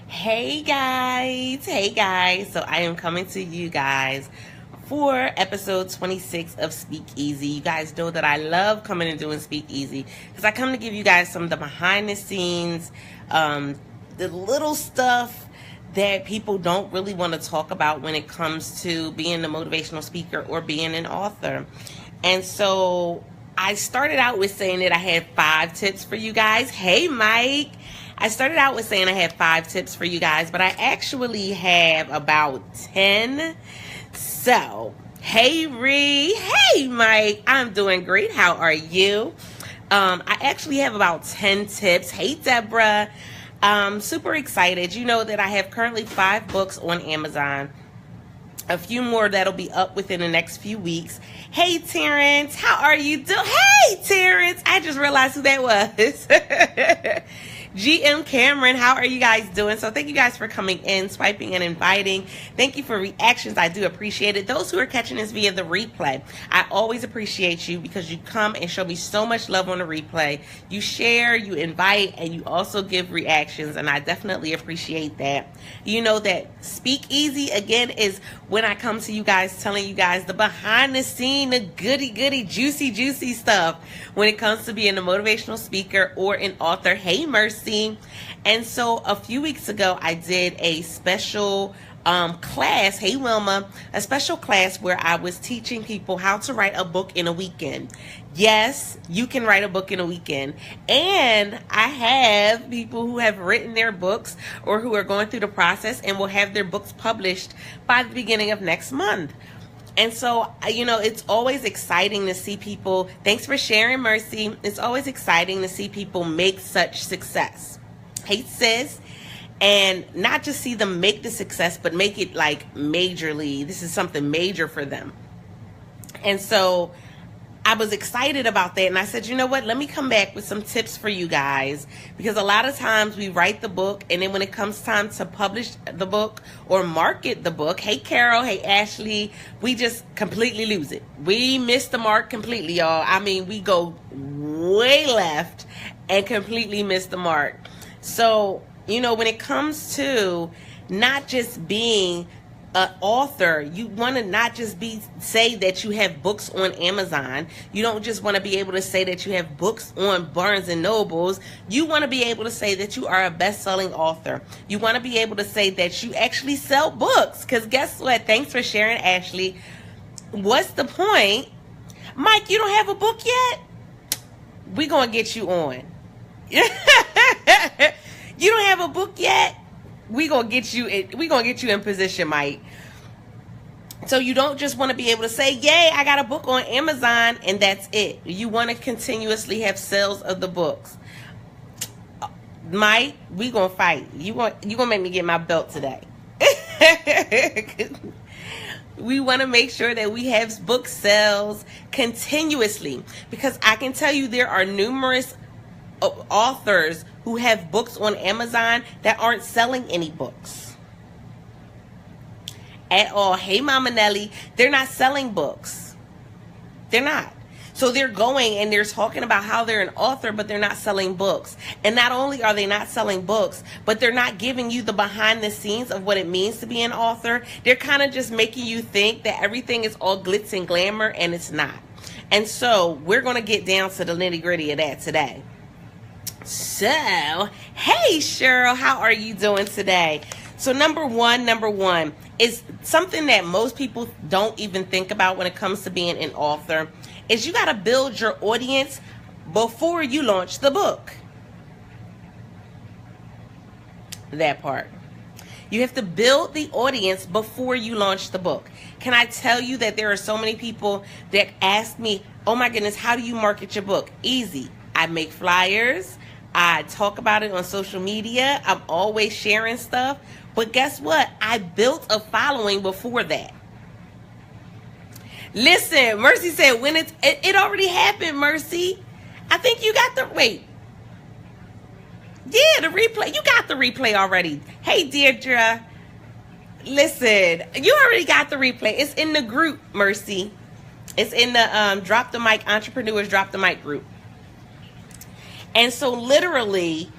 Hey guys, so I am coming to you guys for episode 26 of Speak Easy. You guys know that I love coming and doing Speak Easy because I come to give you guys some of the behind the scenes, the little stuff that people don't really want to talk about when it comes to being a motivational speaker or being an author. And so I started out with saying that I had 5 tips for you guys. Hey Mike. I started out with saying I had 5 tips for you guys, but I actually have about 10. So, hey Ree, hey Mike, I'm doing great. How are you? I actually have about 10 tips. Hey Deborah, super excited. You know that I have currently 5 books on Amazon. A few more that'll be up within the next few weeks. Hey Terrence, how are you doing? Hey Terrence, I just realized who that was. GM Cameron, how are you guys doing? So thank you guys for coming in, swiping and inviting. Thank you for reactions. I do appreciate it. Those who are catching this via the replay, I always appreciate you because you come and show me so much love on the replay. You share, you invite, and you also give reactions, and I definitely appreciate that. You know that Speak Easy, again, is when I come to you guys telling you guys the behind the scene, the goody, juicy stuff when it comes to being a motivational speaker or an author. Hey, Mercy. And so a few weeks ago, I did a special class, hey Wilma, a special class where I was teaching people how to write a book in a weekend. Yes, you can write a book in a weekend. And I have people who have written their books or who are going through the process and will have their books published by the beginning of next month. And so, you know, it's always exciting to see people, thanks for sharing, Mercy. It's always exciting to see people make such success. Hey, sis. And not just see them make the success, but make it like majorly. This is something major for them. And so I was excited about that. And I said, you know what? Let me come back with some tips for you guys. Because a lot of times we write the book, and then when it comes time to publish the book or market the book, hey Carol, hey Ashley, we just completely lose it. We miss the mark completely, y'all. I mean, we go way left and completely miss the mark. So, you know, when it comes to not just being an author, you want to not just say that you have books on Amazon. You don't just want to be able to say that you have books on Barnes and Nobles. You want to be able to say that you are a best-selling author. You want to be able to say that you actually sell books. Because guess what? Thanks for sharing, Ashley. What's the point? Mike, you don't have a book yet? We're going to get you on. You don't have a book yet? We're going to get you in position, Mike. So you don't just want to be able to say, yay, I got a book on Amazon, and that's it. You want to continuously have sales of the books. Mike, we going to fight. You going to make me get my belt today. We want to make sure that we have book sales continuously, because I can tell you there are numerous authors who have books on Amazon that aren't selling any books at all. Hey Mama Nelly, they're not selling books. They're not. So they're going and they're talking about how they're an author, but they're not selling books. And not only are they not selling books, but they're not giving you the behind the scenes of what it means to be an author. They're kind of just making you think that everything is all glitz and glamour, and it's not. And so we're going to get down to the nitty gritty of that today. So, hey Cheryl, how are you doing today? So number one is something that most people don't even think about when it comes to being an author, is you got to build your audience before you launch the book. That part. You have to build the audience before you launch the book. Can I tell you that there are so many people that ask me, oh my goodness, how do you market your book? Easy. I make flyers. I talk about it on social media. I'm always sharing stuff. But guess what? I built a following before that. Listen, Mercy said when it already happened, Mercy. I think you got the, wait. Yeah, the replay. You got the replay already. Hey, Deirdre. Listen, you already got the replay. It's in the group, Mercy. It's in the Drop the Mic Entrepreneurs Drop the Mic group. And so literally,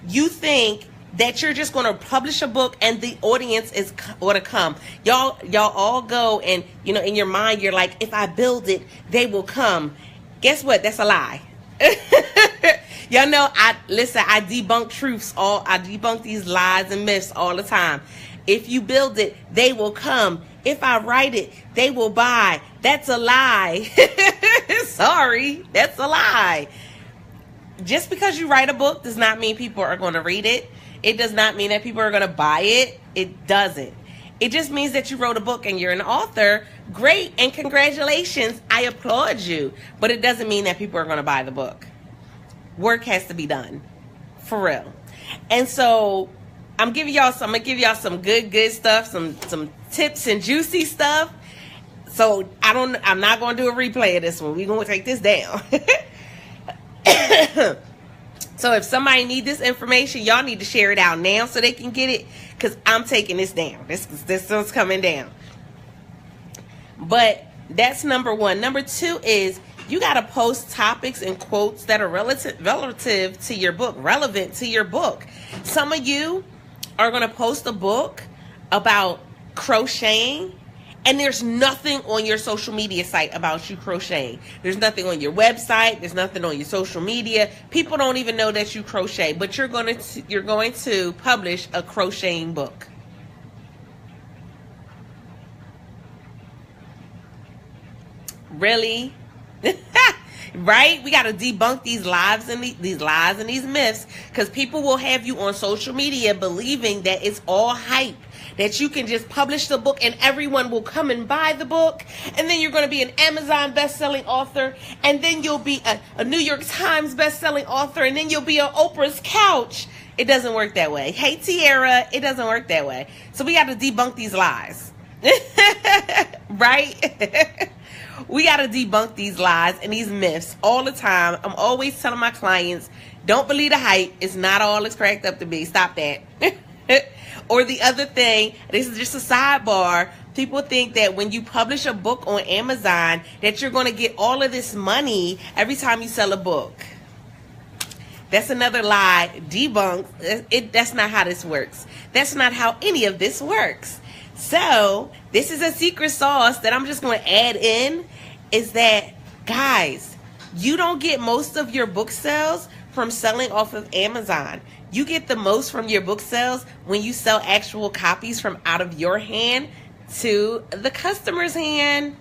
you think that you're just going to publish a book and the audience is going to come. Y'all all go and, in your mind, you're like, if I build it, they will come. Guess what? That's a lie. Y'all know, I debunk I debunk these lies and myths all the time. If you build it, they will come. If I write it, they will buy. That's a lie. Sorry, that's a lie. Just because you write a book does not mean people are going to read it. It does not mean that people are going to buy it. It doesn't. It just means that you wrote a book and you're an author. Great, and congratulations. I applaud you. But it doesn't mean that people are going to buy the book. Work has to be done. For real. And so I'm gonna give y'all some good stuff, some tips and juicy stuff. So I'm not gonna do a replay of this one. We're gonna take this down. So if somebody needs this information, y'all need to share it out now so they can get it, because I'm taking this down. This one's coming down. But that's number one. Number two is you got to post topics and quotes that are relative to your book, relevant to your book. Some of you are going to post a book about crocheting, and there's nothing on your social media site about you crocheting. There's nothing on your website. There's nothing on your social media. People don't even know that you crochet, but you're going to publish a crocheting book. Really? Right? We got to debunk these lies and these myths, because people will have you on social media believing that it's all hype, that you can just publish the book and everyone will come and buy the book, and then you're going to be an Amazon best-selling author, and then you'll be a New York Times best-selling author, and then you'll be on Oprah's couch. It doesn't work that way. Hey, Tiara, it doesn't work that way. So we got to debunk these lies. Right? We got to debunk these lies and these myths all the time. I'm always telling my clients, don't believe the hype. It's not all it's cracked up to be. Stop that. Or the other thing, this is just a sidebar. People think that when you publish a book on Amazon, that you're going to get all of this money every time you sell a book. That's another lie. Debunked. That's not how this works. That's not how any of this works. So this is a secret sauce that I'm just going to add in, is that, guys, you don't get most of your book sales from selling off of Amazon. You get the most from your book sales when you sell actual copies from out of your hand to the customer's hand.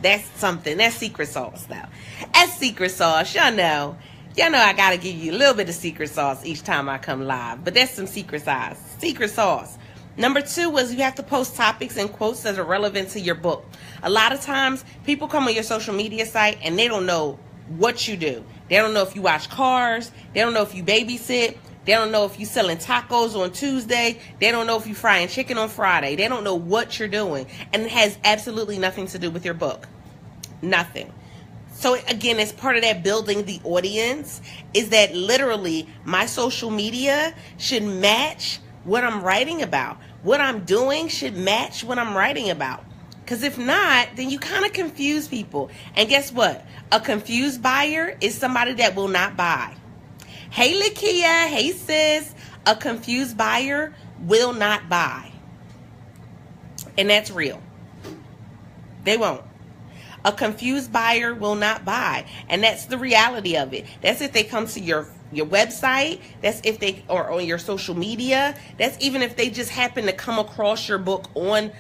That's something. That's secret sauce now. That's secret sauce. Y'all know I got to give you a little bit of secret sauce each time I come live. But that's some secret sauce. Secret sauce. Number two was you have to post topics and quotes that are relevant to your book. A lot of times people come on your social media site and they don't know what you do. They don't know if you wash cars. They don't know if you babysit. They don't know if you're selling tacos on Tuesday. They don't know if you're frying chicken on Friday. They don't know what you're doing. And it has absolutely nothing to do with your book. Nothing. So again, as part of that building the audience, is that literally my social media should match what I'm writing about. What I'm doing should match what I'm writing about. Because if not, then you kind of confuse people. And guess what? A confused buyer is somebody that will not buy. Hey, Lakia. Hey, sis. A confused buyer will not buy. And that's real. They won't. A confused buyer will not buy. And that's the reality of it. That's if they come to your website. That's if they are on your social media. That's even if they just happen to come across your book on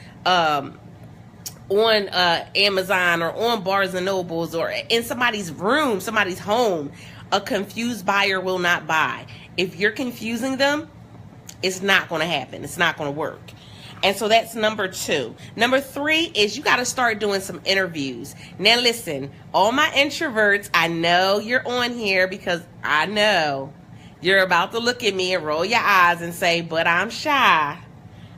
Amazon or on Barnes and Nobles or in somebody's room, somebody's home. A confused buyer will not buy. If you're confusing them, it's not going to happen. It's not going to work. And so that's number two. Number three is you got to start doing some interviews. Now listen, all my introverts, I know you're on here because I know you're about to look at me and roll your eyes and say, but I'm shy.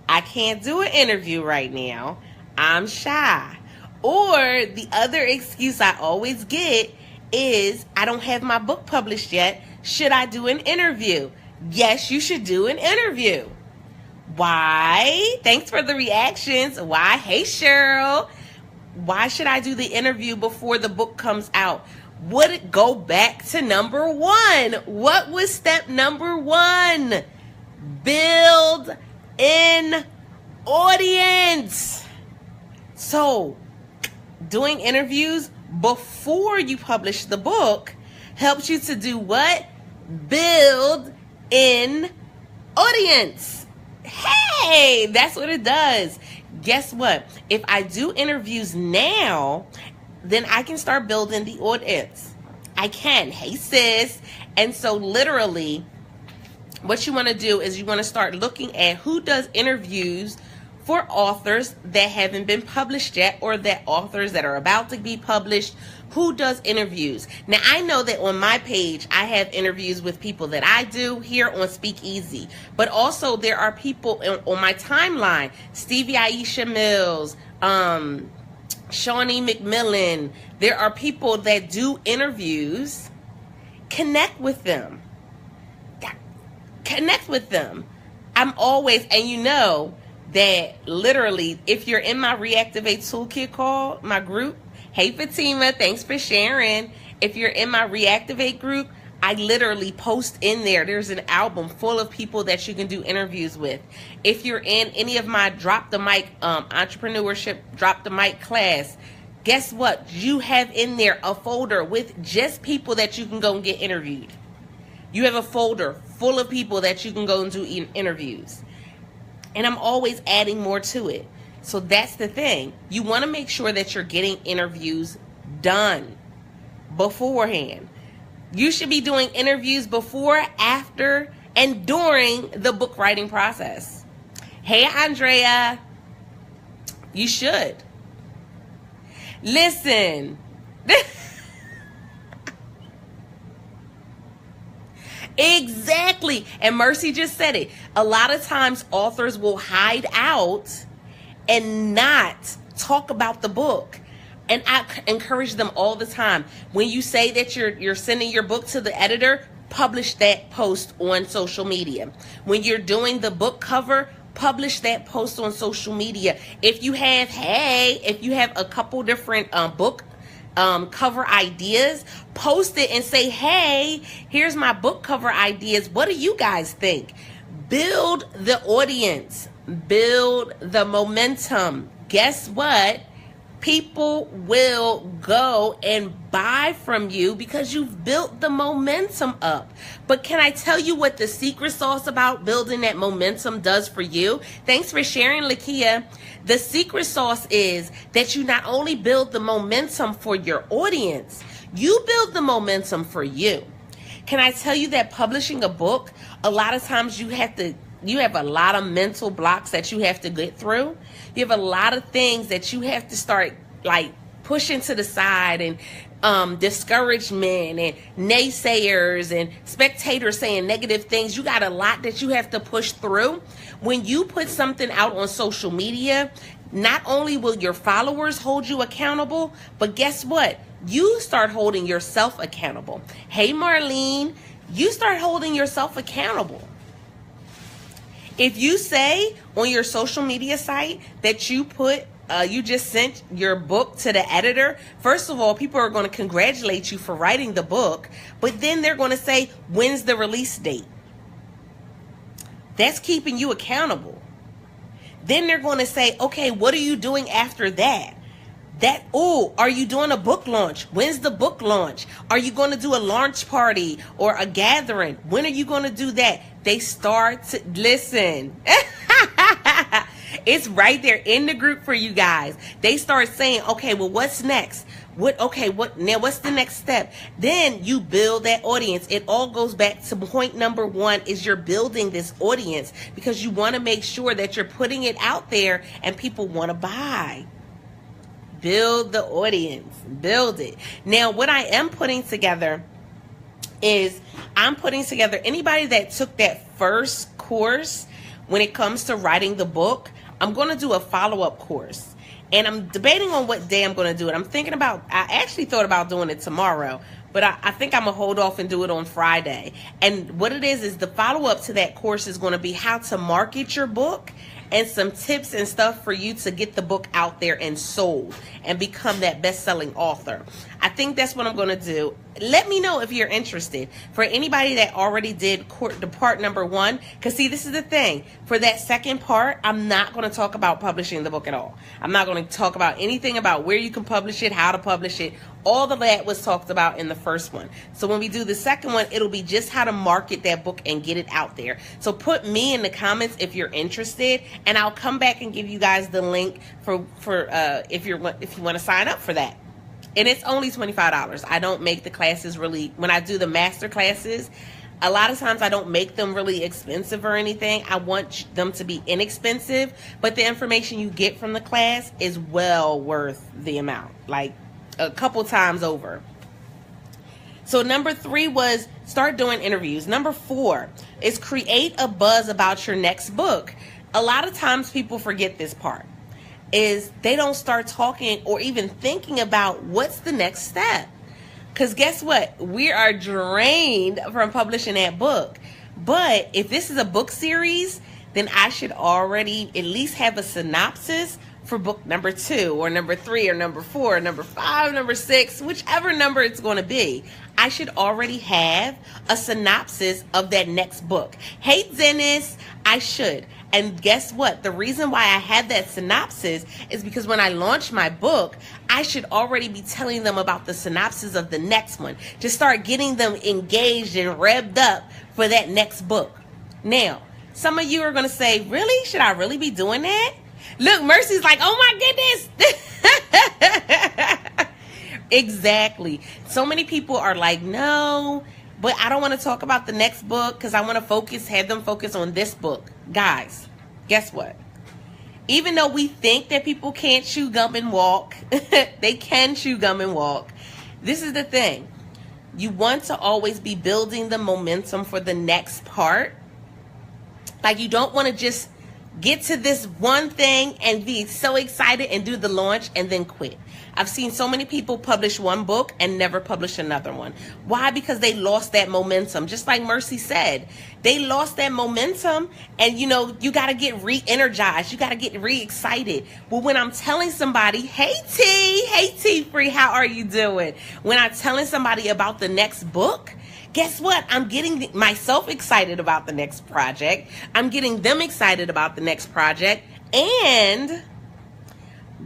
I can't do an interview right now. I'm shy. Or the other excuse I always get is I don't have my book published yet. Should I do an interview? Yes, you should do an interview. Why? Thanks for the reactions. Why? Hey, Cheryl. Why should I do the interview before the book comes out? Would it go back to number one? What was step number one? Build an audience. So, doing interviews before you publish the book helps you to do what? Build an audience. Hey, that's what it does. Guess what? If I do interviews now, then I can start building the audience. I can. Hey, sis. And so literally, what you want to do is you want to start looking at who does interviews for authors that haven't been published yet, or that authors that are about to be published. Who does interviews? Now, I know that on my page, I have interviews with people that I do here on Speak Easy. But also, there are people on my timeline. Stevie Aisha Mills, Shawnee McMillan. There are people that do interviews. Connect with them. Connect with them. I'm always, and you know that literally, if you're in my Reactivate Toolkit call, my group, hey Fatima, thanks for sharing. If you're in my Reactivate group, I literally post in there. There's an album full of people that you can do interviews with. If you're in any of my Drop the Mic entrepreneurship Drop the Mic class, guess what? You have in there a folder with just people that you can go and get interviewed. You have a folder full of people that you can go and do interviews. And I'm always adding more to it. So that's the thing. You want to make sure that you're getting interviews done beforehand. You should be doing interviews before, after, and during the book writing process. Hey, Andrea. You should. Listen. Exactly. And Mercy just said it. A lot of times authors will hide out and not talk about the book. And I encourage them all the time. When you say that you're sending your book to the editor, publish that post on social media. When you're doing the book cover, publish that post on social media. If you have a couple different book cover ideas, post it and say, hey, here's my book cover ideas. What do you guys think? Build the audience. Build the momentum. Guess what? People will go and buy from you because you've built the momentum up. But can I tell you what the secret sauce about building that momentum does for you? Thanks for sharing, Lakia. The secret sauce is that you not only build the momentum for your audience, you build the momentum for you. Can I tell you that publishing a book, a lot of times you have a lot of mental blocks that you have to get through. You have a lot of things that you have to start like pushing to the side, and discouragement and naysayers and spectators saying negative things. You got a lot that you have to push through. When you put something out on social media, not only will your followers hold you accountable, but guess what? You start holding yourself accountable. Hey, Marlene, you start holding yourself accountable. If you say on your social media site that you just sent your book to the editor, first of all, people are going to congratulate you for writing the book, but then they're going to say, when's the release date? That's keeping you accountable. Then they're going to say, okay, what are you doing after that? Are you doing a book launch? When's the book launch? Are you going to do a launch party or a gathering? When are you going to do that? They start to listen. It's right there in the group for you guys. They start saying, okay, well, what's next? What's the next step? Then you build that audience. It all goes back to point number one, is you're building this audience because you want to make sure that you're putting it out there and people want to buy. Build the audience. Build it. Now, what I am putting together is I'm putting together anybody that took that first course when it comes to writing the book. I'm going to do a follow-up course. And I'm debating on what day I'm going to do it. I actually thought about doing it tomorrow, but I think I'm going to hold off and do it on Friday. And what it is the follow-up to that course is going to be how to market your book and some tips and stuff for you to get the book out there and sold and become that best-selling author. I think that's what I'm going to do. Let me know if you're interested. For anybody that already did the part number 1, because see, this is the thing. For that second part, I'm not going to talk about publishing the book at all. I'm not going to talk about anything about where you can publish it, how to publish it. All of that was talked about in the first one. So when we do the second one, it'll be just how to market that book and get it out there. So put me in the comments if you're interested, and I'll come back and give you guys the link for if you want to sign up for that. And it's only $25. I don't make the classes really, when I do the master classes, a lot of times I don't make them really expensive or anything. I want them to be inexpensive, but the information you get from the class is well worth the amount, like a couple times over. So number 3 was start doing interviews. Number 4 is create a buzz about your next book. A lot of times people forget this part. Is they don't start talking or even thinking about what's the next step. Because guess what? We are drained from publishing that book. But if this is a book series, then I should already at least have a synopsis for book number 2 or number 3 or number 4 or number 5, number 6, whichever number it's going to be. I should already have a synopsis of that next book. Hey, Dennis, I should. And guess what? The reason why I have that synopsis is because when I launch my book, I should already be telling them about the synopsis of the next one to start getting them engaged and revved up for that next book. Now, some of you are going to say, really? Should I really be doing that? Look, Mercy's like, oh my goodness. Exactly. So many people are like, no, but I don't want to talk about the next book because I want to have them focus on this book. Guys, guess what? Even though we think that people can't chew gum and walk, they can chew gum and walk. This is the thing. You want to always be building the momentum for the next part. Like, you don't want to just get to this one thing and be so excited and do the launch and then quit. I've seen so many people publish one book and never publish another one. Why? Because they lost that momentum. Just like Mercy said, they lost that momentum, and you got to get re-energized. You got to get re-excited. Well, when I'm telling somebody, hey T Free, how are you doing? When I'm telling somebody about the next book, guess what? I'm getting myself excited about the next project. I'm getting them excited about the next project. And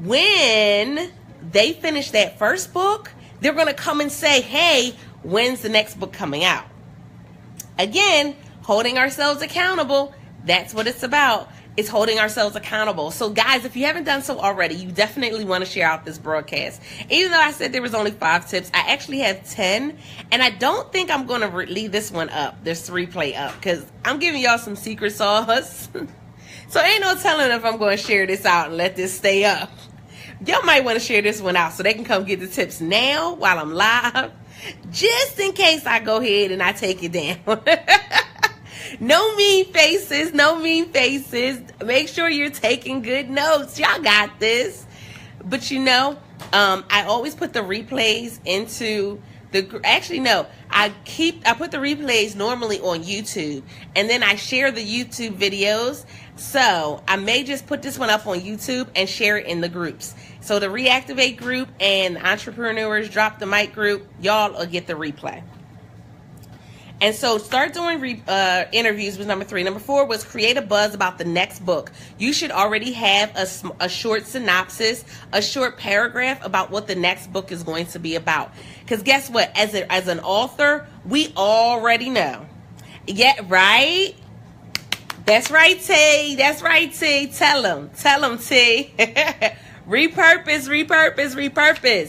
when they finish that first book, they're going to come and say, hey, when's the next book coming out? Again, holding ourselves accountable. That's what it's about. It's holding ourselves accountable. So guys, if you haven't done so already, you definitely want to share out this broadcast. Even though I said there was only 5 tips, I actually have 10. And I don't think I'm going to leave this one up, this replay up, because I'm giving y'all some secret sauce. So ain't no telling if I'm going to share this out and let this stay up. Y'all might want to share this one out so they can come get the tips now while I'm live, just in case I go ahead and I take it down. No mean faces, no mean faces. Make sure you're taking good notes. Y'all got this. But I always put the replays into the, actually no, I put the replays normally on YouTube, and then I share the YouTube videos. So I may just put this one up on YouTube and share it in the groups. So the Reactivate group and Entrepreneurs Drop the Mic group, y'all will get the replay. And so start doing interviews was number 3. Number 4 was create a buzz about the next book. You should already have a short synopsis, a short paragraph about what the next book is going to be about. Because guess what? As an author, we already know. Yeah, right? That's right, T. That's right, T. Tell them, T. Repurpose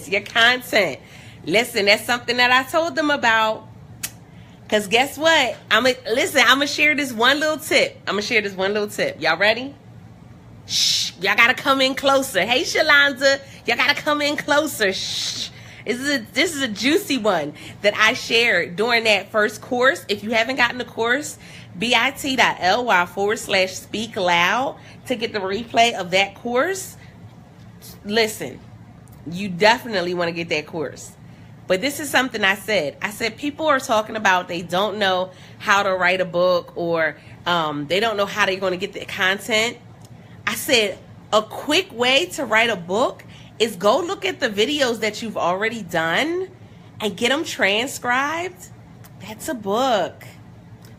your content. Listen, that's something that I told them about. Because guess what? I'm going to share this one little tip. Y'all ready? Shh. Y'all got to come in closer. Hey, Shalonda. Y'all got to come in closer. Shh. This is a juicy one that I shared during that first course. If you haven't gotten the course, bit.ly/speak loud to get the replay of that course. Listen, you definitely want to get that course. But this is something I said. I said people are talking about they don't know how to write a book, or they don't know how they're going to get the content. I said a quick way to write a book is go look at the videos that you've already done and get them transcribed. That's a book.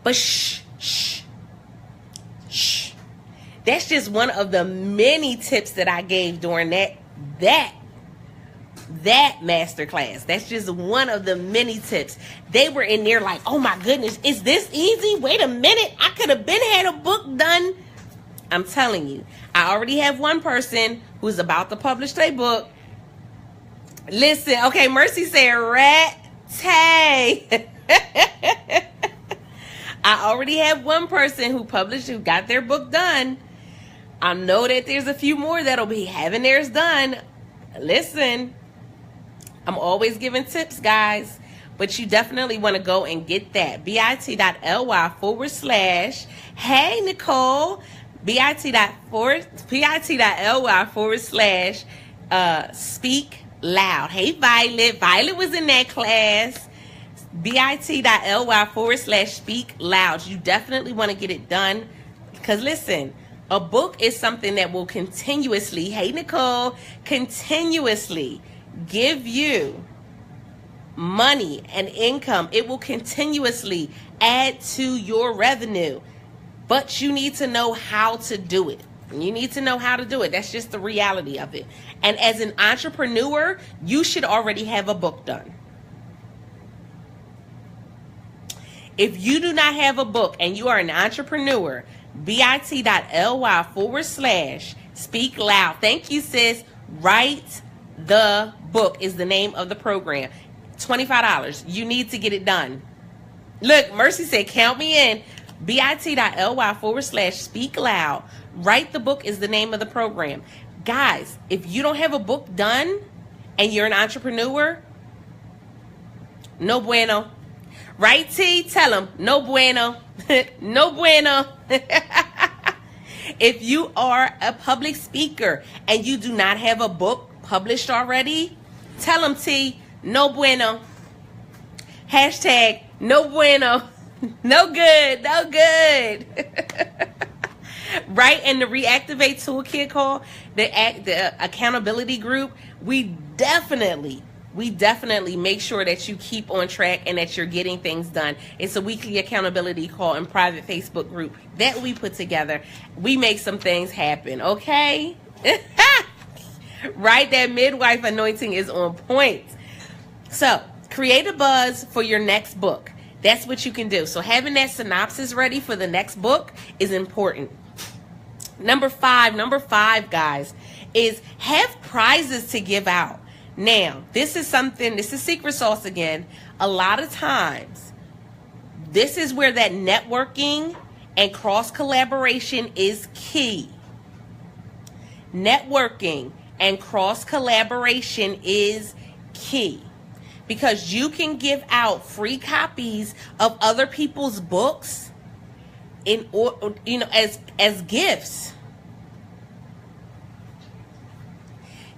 But shh. That's just one of the many tips that I gave during that masterclass. That's just one of the many tips. They were in there like, oh my goodness, is this easy? Wait a minute, I could have been had a book done. I'm telling you, I already have one person who's about to publish their book. Listen, okay, Mercy said, rat-tay. I already have one person who got their book done. I know that there's a few more that'll be having theirs done. Listen, I'm always giving tips, guys, but you definitely want to go and get that. bit.ly/ hey, Nicole, bit.ly/ speak loud. Hey, Violet. Violet was in that class. bit.ly/ speak loud. You definitely want to get it done, because listen, a book is something that will continuously, hey Nicole, continuously give you money and income. It will continuously add to your revenue, but you need to know how to do it. You need to know how to do it. That's just the reality of it. And as an entrepreneur, you should already have a book done. If you do not have a book and you are an entrepreneur, bit.ly/ speak loud. Thank you, sis. Write the book is the name of the program. $25. You need to get it done. Look, Mercy said, count me in. bit.ly/ speak loud. Write the book is the name of the program. Guys, if you don't have a book done and you're an entrepreneur, no bueno. Right, T? Tell them, no bueno. No bueno. If you are a public speaker and you do not have a book published already, tell them, T, no bueno. Hashtag no bueno. No good. No good. Right? And the Reactivate Toolkit call, the accountability group, we definitely make sure that you keep on track and that you're getting things done. It's a weekly accountability call and private Facebook group that we put together. We make some things happen, okay? Right? That midwife anointing is on point. So, create a buzz for your next book. That's what you can do. So, having that synopsis ready for the next book is important. Number five, guys, is have prizes to give out. Now, this is secret sauce again. A lot of times, this is where that networking and cross collaboration is key. Networking and cross collaboration is key, because you can give out free copies of other people's books as gifts.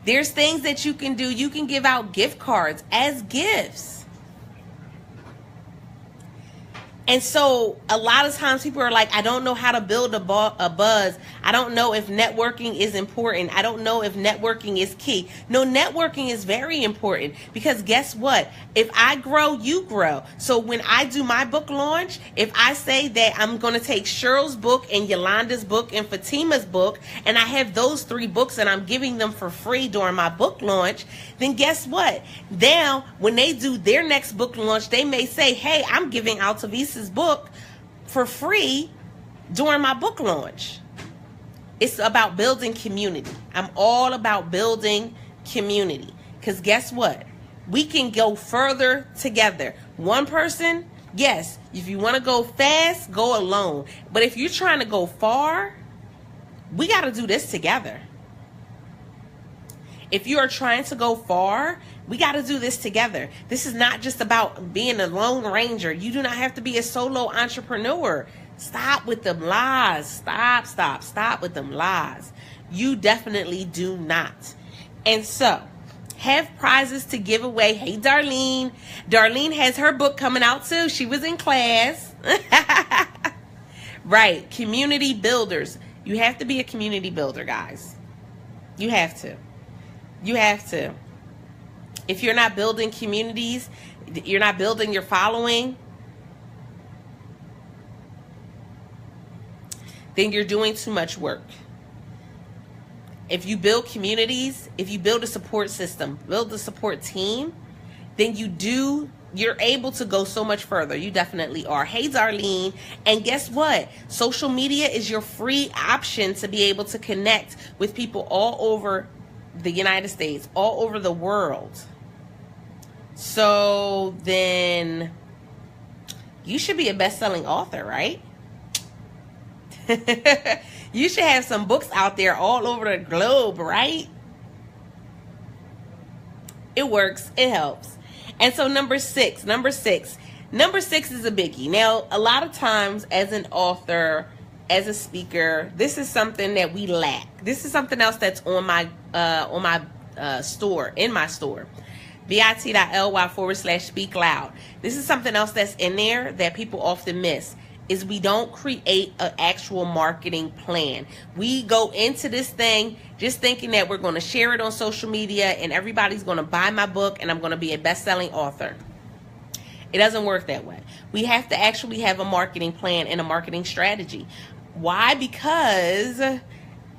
There's things that you can do. You can give out gift cards as gifts. And so a lot of times people are like, I don't know how to build a buzz. I don't know if networking is important. I don't know if networking is key. No, networking is very important, because guess what? If I grow, you grow. So when I do my book launch, if I say that I'm going to take Cheryl's book and Yolanda's book and Fatima's book, and I have those 3 books and I'm giving them for free during my book launch, then guess what? Now, when they do their next book launch, they may say, hey, I'm giving Altavisa's book for free during my book launch. It's about building community. I'm all about building community, because guess what? We can go further together. One person, yes, if you want to go fast, go alone. But if you're trying to go far, we got to do this together. If you are trying to go far, we got to do this together. This is not just about being a lone ranger. You do not have to be a solo entrepreneur. Stop with them lies. Stop with them lies. You definitely do not. And so, have prizes to give away. Hey, Darlene. Darlene has her book coming out too. She was in class. Right. Community builders. You have to be a community builder, guys. You have to. You have to. If you're not building communities, you're not building your following, then you're doing too much work. If you build communities, if you build a support system, build a support team, then you're able to go so much further. You definitely are. Hey, Darlene. And guess what? Social media is your free option to be able to connect with people all over the United States, all over the world. So then you should be a best-selling author, right? You should have some books out there all over the globe, right? It works. It helps. And so number six is a biggie. Now, a lot of times as an author, as a speaker, this is something that we lack. This is something else that's on my store, in my store. bit.ly/speak loud. This is something else that's in there that people often miss, is we don't create an actual marketing plan. We go into this thing just thinking that we're going to share it on social media and everybody's going to buy my book and I'm going to be a best-selling author. It doesn't work that way. We have to actually have a marketing plan and a marketing strategy. Why? Because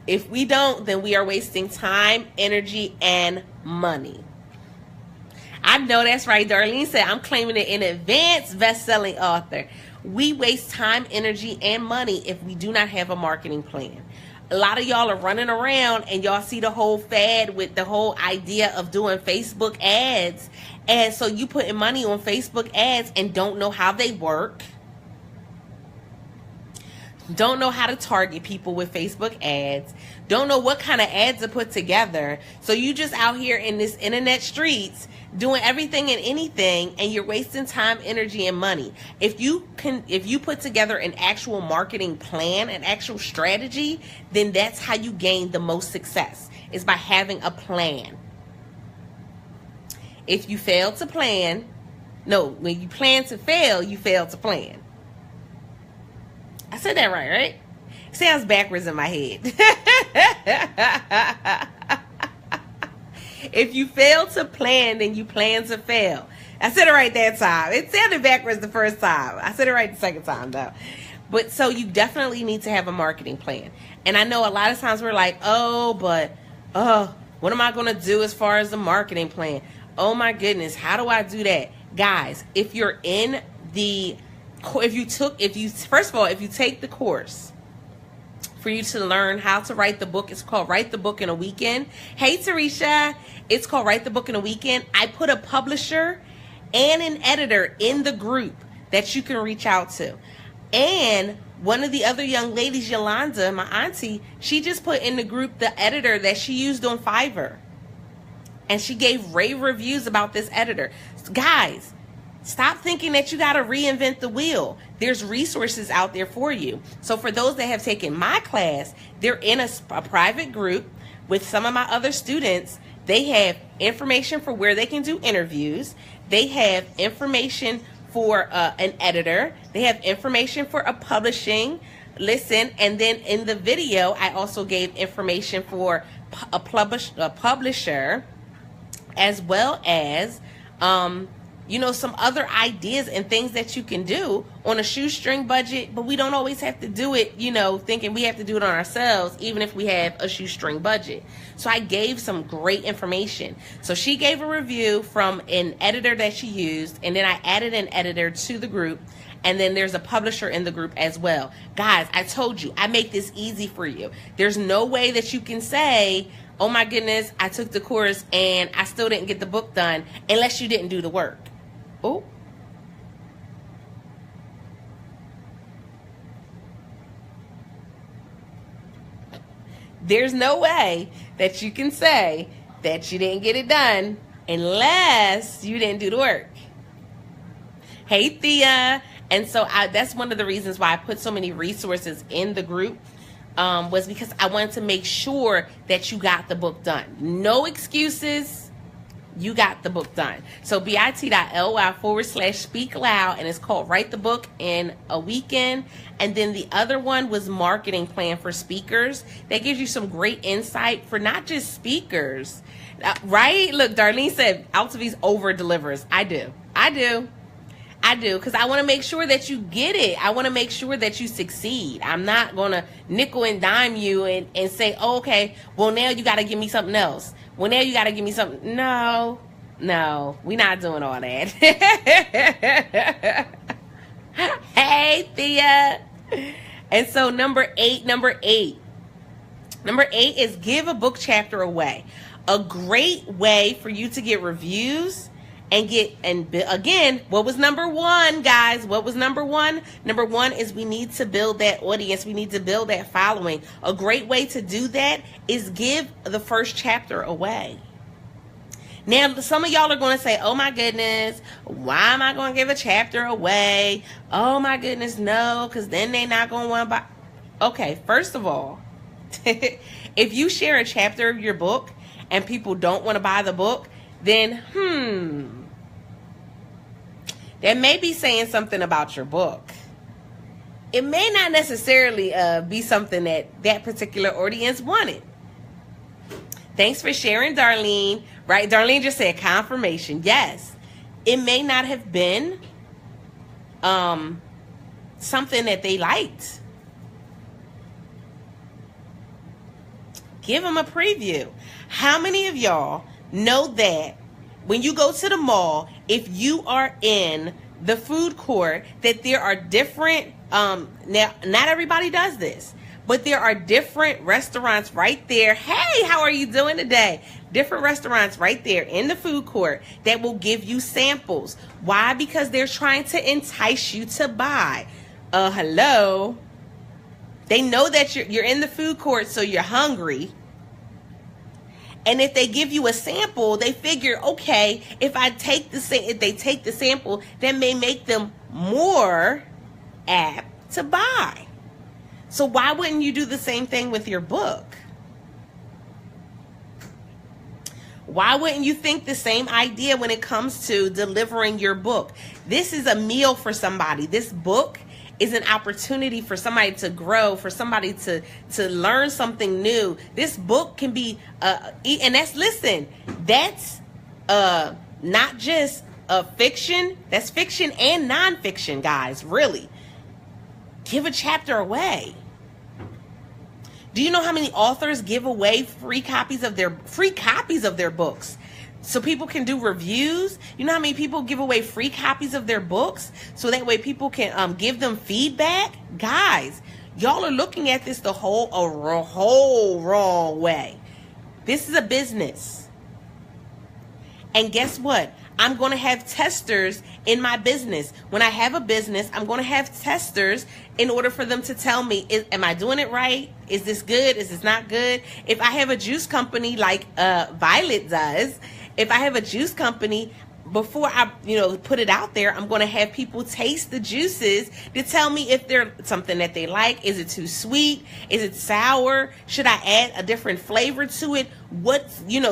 if we don't, then we are wasting time, energy, and money. I know that's right. Darlene said, I'm claiming it in advance, best-selling author. We waste time, energy, and money if we do not have a marketing plan. A lot of y'all are running around and y'all see the whole fad with the whole idea of doing Facebook ads. And so you putting money on Facebook ads and don't know how they work. Don't know how to target people with Facebook ads. Don't know what kind of ads to put together. So you just out here in this internet streets doing everything and anything, and you're wasting time, energy, and money. If you put together an actual marketing plan, an actual strategy, then that's how you gain the most success, is by having a plan. If you fail to plan, when you plan to fail, you fail to plan. I said that right? It sounds backwards in my head. If you fail to plan, then you plan to fail. I said it right that time. It sounded backwards the first time. I said it right the second time, though. But so you definitely need to have a marketing plan. And I know a lot of times we're like, what am I going to do as far as the marketing plan? Oh my goodness, how do I do that? Guys, if you take the course for you to learn how to write the book, it's called Write the Book in a Weekend. Hey, Teresa, it's called Write the Book in a Weekend. I put a publisher and an editor in the group that you can reach out to. And one of the other young ladies, Yolanda, my auntie, she just put in the group the editor that she used on Fiverr. And she gave rave reviews about this editor. Guys, stop thinking that you got to reinvent the wheel. There's resources out there for you. So for those that have taken my class, they're in a private group with some of my other students. They have information for where they can do interviews. They have information for an editor. They have information for a publishing. Listen, and then in the video, I also gave information for a publisher, as well as some other ideas and things that you can do on a shoestring budget. But we don't always have to do it, thinking we have to do it on ourselves, even if we have a shoestring budget. So I gave some great information. So she gave a review from an editor that she used, and then I added an editor to the group, and then there's a publisher in the group as well. Guys, I told you, I make this easy for you. There's no way that you can say, oh my goodness, I took the course and I still didn't get the book done, unless you didn't do the work. Oh. There's no way that you can say that you didn't get it done unless you didn't do the work. Hey, Thea. And so that's one of the reasons why I put so many resources in the group, was because I wanted to make sure that you got the book done. No excuses. you got the book done. So bit.ly/speak loud, and it's called Write the Book in a Weekend. And then the other one was Marketing Plan for Speakers. That gives you some great insight for not just speakers, right? Look, Darlene said Altavi's over delivers. I do, because I want to make sure that you get it. I want to make sure that you succeed. I'm not going to nickel and dime you and say, oh, okay, well, now you got to give me something else. Well, now you got to give me something. No, we're not doing all that. Hey, Thea. And so number eight is give a book chapter away. A great way for you to get reviews and again, what was number one, guys? What was number one? Number one is we need to build that audience. We need to build that following. A great way to do that is give the first chapter away. Now, some of y'all are going to say, oh my goodness, why am I going to give a chapter away? Oh my goodness, no, because then they're not going to want to buy. Okay, first of all, if you share a chapter of your book and people don't want to buy the book, then, that may be saying something about your book. It may not necessarily be something that particular audience wanted. Thanks for sharing, Darlene. Right? Darlene just said confirmation. Yes. It may not have been something that they liked. Give them a preview. How many of y'all know that when you go to the mall, if you are in the food court, that there are different, now, not everybody does this, but there are different restaurants right there. Hey, how are you doing today? Different restaurants right there in the food court that will give you samples. Why? Because they're trying to entice you to buy. Hello. They know that you're in the food court, so you're hungry. And if they give you a sample, they figure, okay, if they take the sample, that may make them more apt to buy. So why wouldn't you do the same thing with your book? Why wouldn't you think the same idea when it comes to delivering your book? This is a meal for somebody. This book is an opportunity for somebody to grow, for somebody to learn something new. This book can be, and that's not just fiction. That's fiction and nonfiction, guys, really. Give a chapter away. Do you know how many authors give away free copies of their books so people can do reviews? You know how many people give away free copies of their books so that way people can give them feedback? Guys, y'all are looking at this the whole wrong way. This is a business. And guess what? I'm going to have testers in my business. When I have a business, I'm going to have testers in order for them to tell me, am I doing it right? Is this good? Is this not good? If I have a juice company like Violet does, if I have a juice company, before I put it out there, I'm going to have people taste the juices to tell me if they're something that they like. Is it too sweet? Is it sour? Should I add a different flavor to it?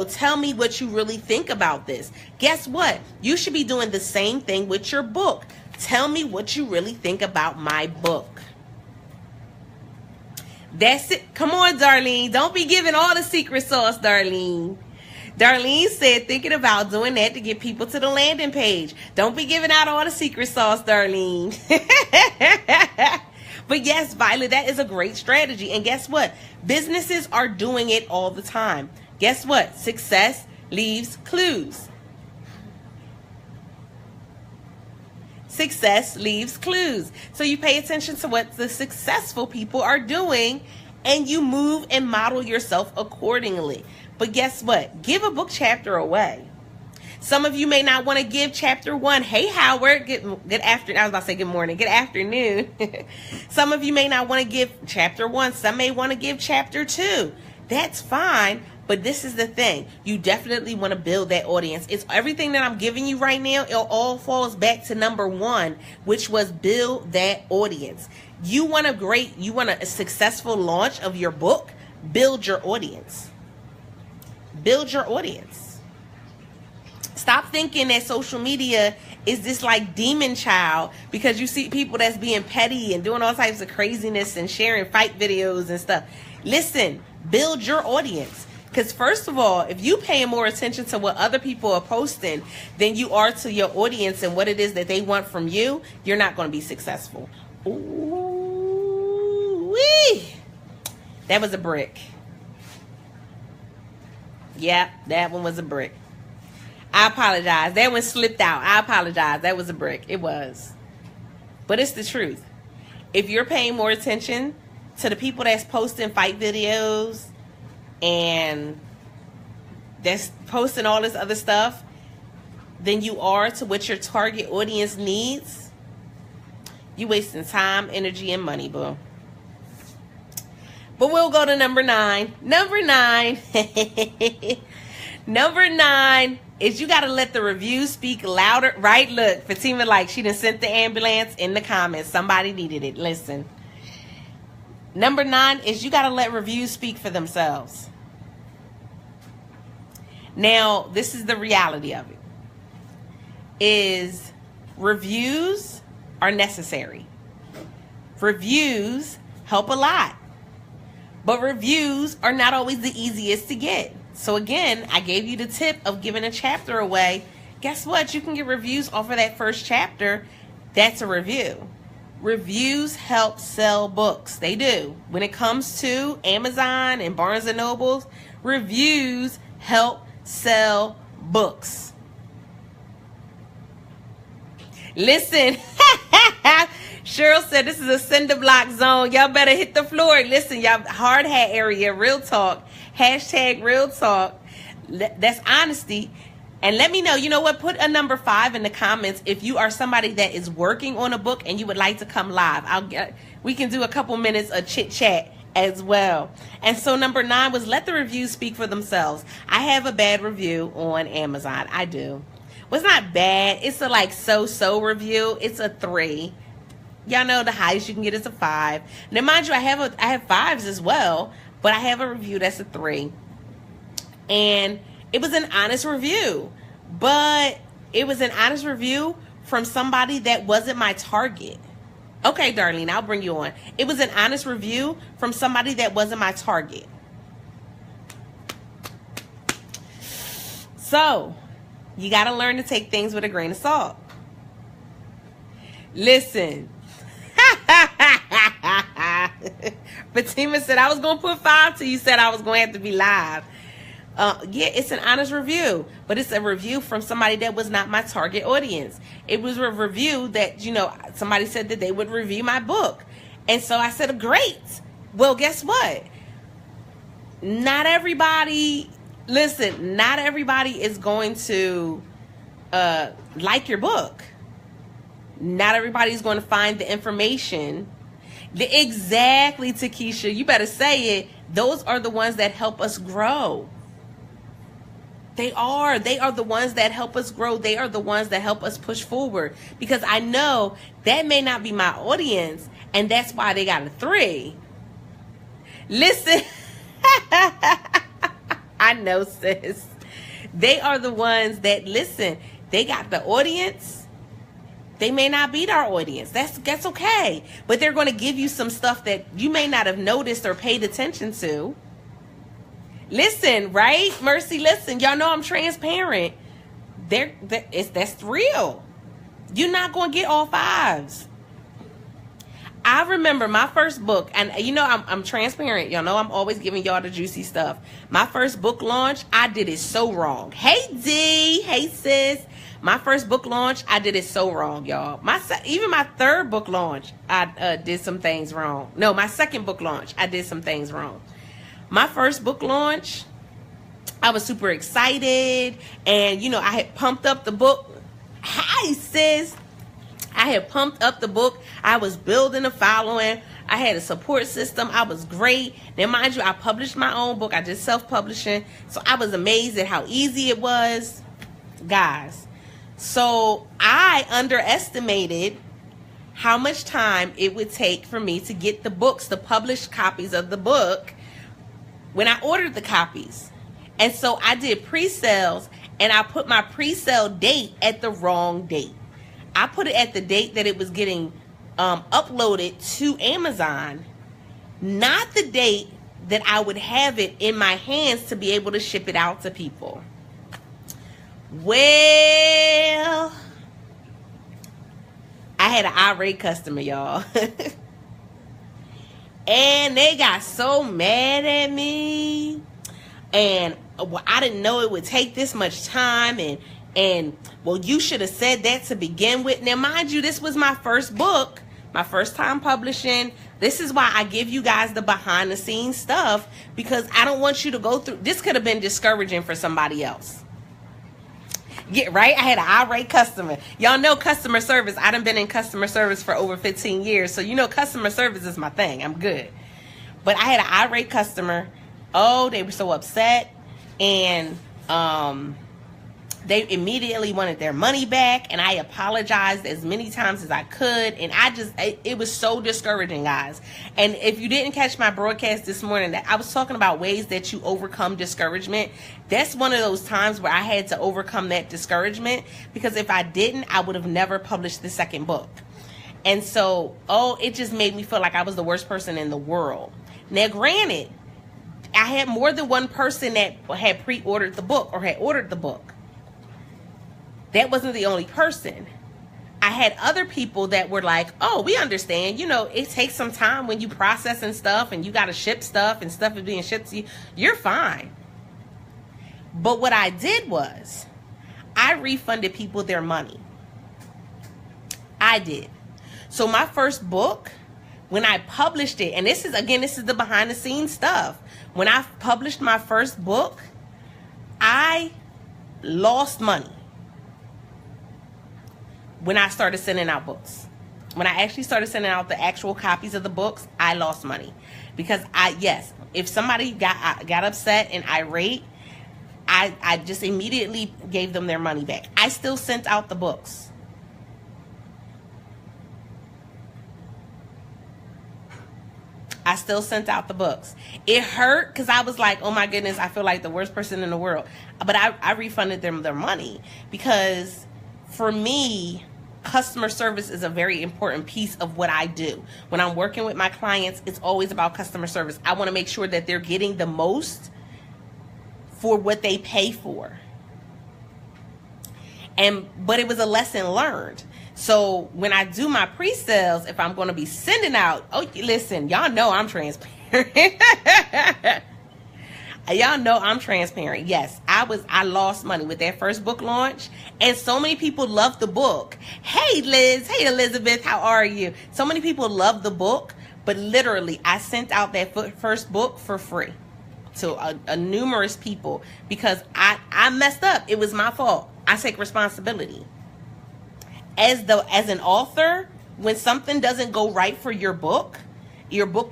Tell me what you really think about this. Guess what? You should be doing the same thing with your book. Tell me what you really think about my book. That's it. Come on, Darlene. Don't be giving all the secret sauce, Darlene. Darlene said thinking about doing that to get people to the landing page. Don't be giving out all the secret sauce, Darlene. But yes, Violet, that is a great strategy. And guess what? Businesses are doing it all the time. Guess what? Success leaves clues. Success leaves clues. So you pay attention to what the successful people are doing and you move and model yourself accordingly. But guess what? Give a book chapter away. Some of you may not want to give chapter 1. Hey, Howard. Good afternoon. I was about to say good morning. Good afternoon. Some of you may not want to give chapter 1. Some may want to give chapter 2. That's fine. But this is the thing. You definitely want to build that audience. It's everything that I'm giving you right now. It all falls back to number 1, which was build that audience. You want a successful launch of your book? Build your audience. Build your audience. Stop thinking that social media is this like demon child because you see people that's being petty and doing all types of craziness and sharing fight videos and stuff. Listen, build your audience. Because first of all, if you paying more attention to what other people are posting than you are to your audience and what it is that they want from you, you're not going to be successful. Ooh-wee. That was a brick. Yeah, that one was a brick. I apologize. That one slipped out. I apologize. That was a brick. It was. But it's the truth. If you're paying more attention to the people that's posting fight videos and that's posting all this other stuff than you are to what your target audience needs, you wasting time, energy, and money, boo. But we'll go to number 9. Number 9. Number 9 is you got to let the reviews speak louder. Right? Look, Fatima, like, she done sent the ambulance in the comments. Somebody needed it. Listen. Number 9 is you got to let reviews speak for themselves. Now, this is the reality of it. Is reviews are necessary. Reviews help a lot. But reviews are not always the easiest to get. So again, I gave you the tip of giving a chapter away. Guess what? You can get reviews off of that first chapter. That's a review. Reviews help sell books. They do. When it comes to Amazon and Barnes and Nobles, reviews help sell books. Listen. Cheryl said this is a cinder block zone. Y'all better hit the floor. Listen, y'all, hard hat area, real talk. Hashtag real talk. That's honesty. And let me know, you know what? Put a number 5 in the comments if you are somebody that is working on a book and you would like to come live. We can do a couple minutes of chit chat as well. And so number 9 was let the reviews speak for themselves. I have a bad review on Amazon. I do. Well, it's not bad. It's a like so-so review. It's a 3. Y'all know the highest you can get is a 5. Now, mind you, I have 5s as well, but I have a review that's a 3. And it was an honest review, but it was an honest review from somebody that wasn't my target. Okay, Darlene, I'll bring you on. It was an honest review from somebody that wasn't my target. So, you got to learn to take things with a grain of salt. Listen. Fatima said, I was going to put 5 till you said I was going to have to be live. Yeah, it's an honest review, but it's a review from somebody that was not my target audience. It was a review that, you know, somebody said that they would review my book. And so I said, great. Well, guess what? Not everybody, listen, not everybody is going to like your book. Not everybody's going to find the information. Exactly, Takesha. You better say it. Those are the ones that help us grow. They are the ones that help us grow. They are the ones that help us push forward. Because I know that may not be my audience, and that's why they got a 3. Listen. I know, sis. They are the ones that, listen, they got the audience. They may not be our audience. That's okay. But they're going to give you some stuff that you may not have noticed or paid attention to. Listen, right? Mercy, listen. Y'all know I'm transparent. That's real. You're not going to get all 5s. I remember my first book, and you know I'm transparent. Y'all know I'm always giving y'all the juicy stuff. My first book launch, I did it so wrong. Hey, D. Hey, sis. My first book launch, I did it so wrong, y'all. Even my third book launch, I did some things wrong. No, my second book launch, I did some things wrong. My first book launch, I was super excited. And, you know, I had pumped up the book. Hi, sis. I had pumped up the book. I was building a following. I had a support system. I was great. Now, mind you, I published my own book. I did self-publishing. So I was amazed at how easy it was. Guys. So I underestimated how much time it would take for me to get the books, the published copies of the book, when I ordered the copies. And so I did pre-sales, and I put my pre-sale date at the wrong date. I put it at the date that it was getting uploaded to Amazon, not the date that I would have it in my hands to be able to ship it out to people. Well, I had an irate customer, y'all. And they got so mad at me. And well, I didn't know it would take this much time. And well, you should have said that to begin with. Now, mind you, this was my first book, my first time publishing. This is why I give you guys the behind the scenes stuff, because I don't want you to go through. This could have been discouraging for somebody else. Get right? I had an irate customer. Y'all know customer service. I done been in customer service for over 15 years. So, you know, customer service is my thing. I'm good. But I had an irate customer. Oh, they were so upset. And they immediately wanted their money back. And I apologized as many times as I could. And it was so discouraging, guys. And if you didn't catch my broadcast this morning, I was talking about ways that you overcome discouragement. That's one of those times where I had to overcome that discouragement, because if I didn't, I would have never published the second book. And so, it just made me feel like I was the worst person in the world. Now, granted, I had more than one person that had pre-ordered the book or had ordered the book. That wasn't the only person. I had other people that were like, oh, we understand. You know, it takes some time when you processing stuff and you got to ship stuff and stuff is being shipped to you. You're fine. But what I did was I refunded people their money. I did. So my first book, when I published it, and this is the behind the scenes stuff. When I published my first book, I lost money. When I started sending out books, when I actually started sending out the actual copies of the books, I lost money. Because if somebody got upset and irate, I just immediately gave them their money back. I still sent out the books. I still sent out the books. It hurt because I was like, oh my goodness, I feel like the worst person in the world. But I refunded them their money, because for me, customer service is a very important piece of what I do. When I'm working with my clients, it's always about customer service. I want to make sure that they're getting the most for what they pay for. But it was a lesson learned. So when I do my pre-sales, if I'm going to be sending out, listen, y'all know I'm transparent. Y'all know I'm transparent. Yes, I lost money with that first book launch, and so many people love the book. Hey, Liz. Hey, Elizabeth. How are you? So many people love the book, but literally, I sent out that first book for free to a numerous people, because I messed up. It was my fault. I take responsibility. As an author, when something doesn't go right for your book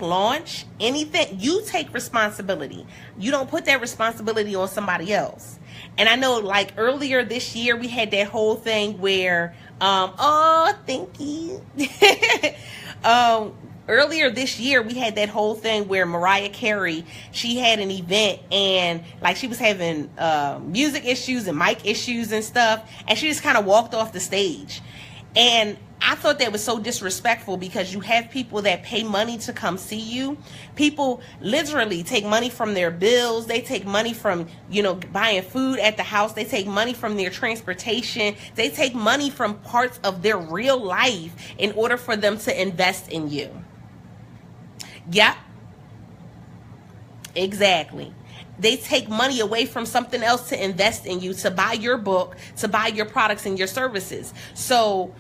launch, anything, you take responsibility. You don't put that responsibility on somebody else. And I know, like, earlier this year, we had that whole thing where, thank you. Earlier this year, we had that whole thing where Mariah Carey, she had an event, and like she was having music issues and mic issues and stuff, and she just kind of walked off the stage. And I thought that was so disrespectful, because you have people that pay money to come see you. People literally take money from their bills. They take money from, buying food at the house. They take money from their transportation. They take money from parts of their real life in order for them to invest in you. Yep. Exactly. They take money away from something else to invest in you, to buy your book, to buy your products and your services. So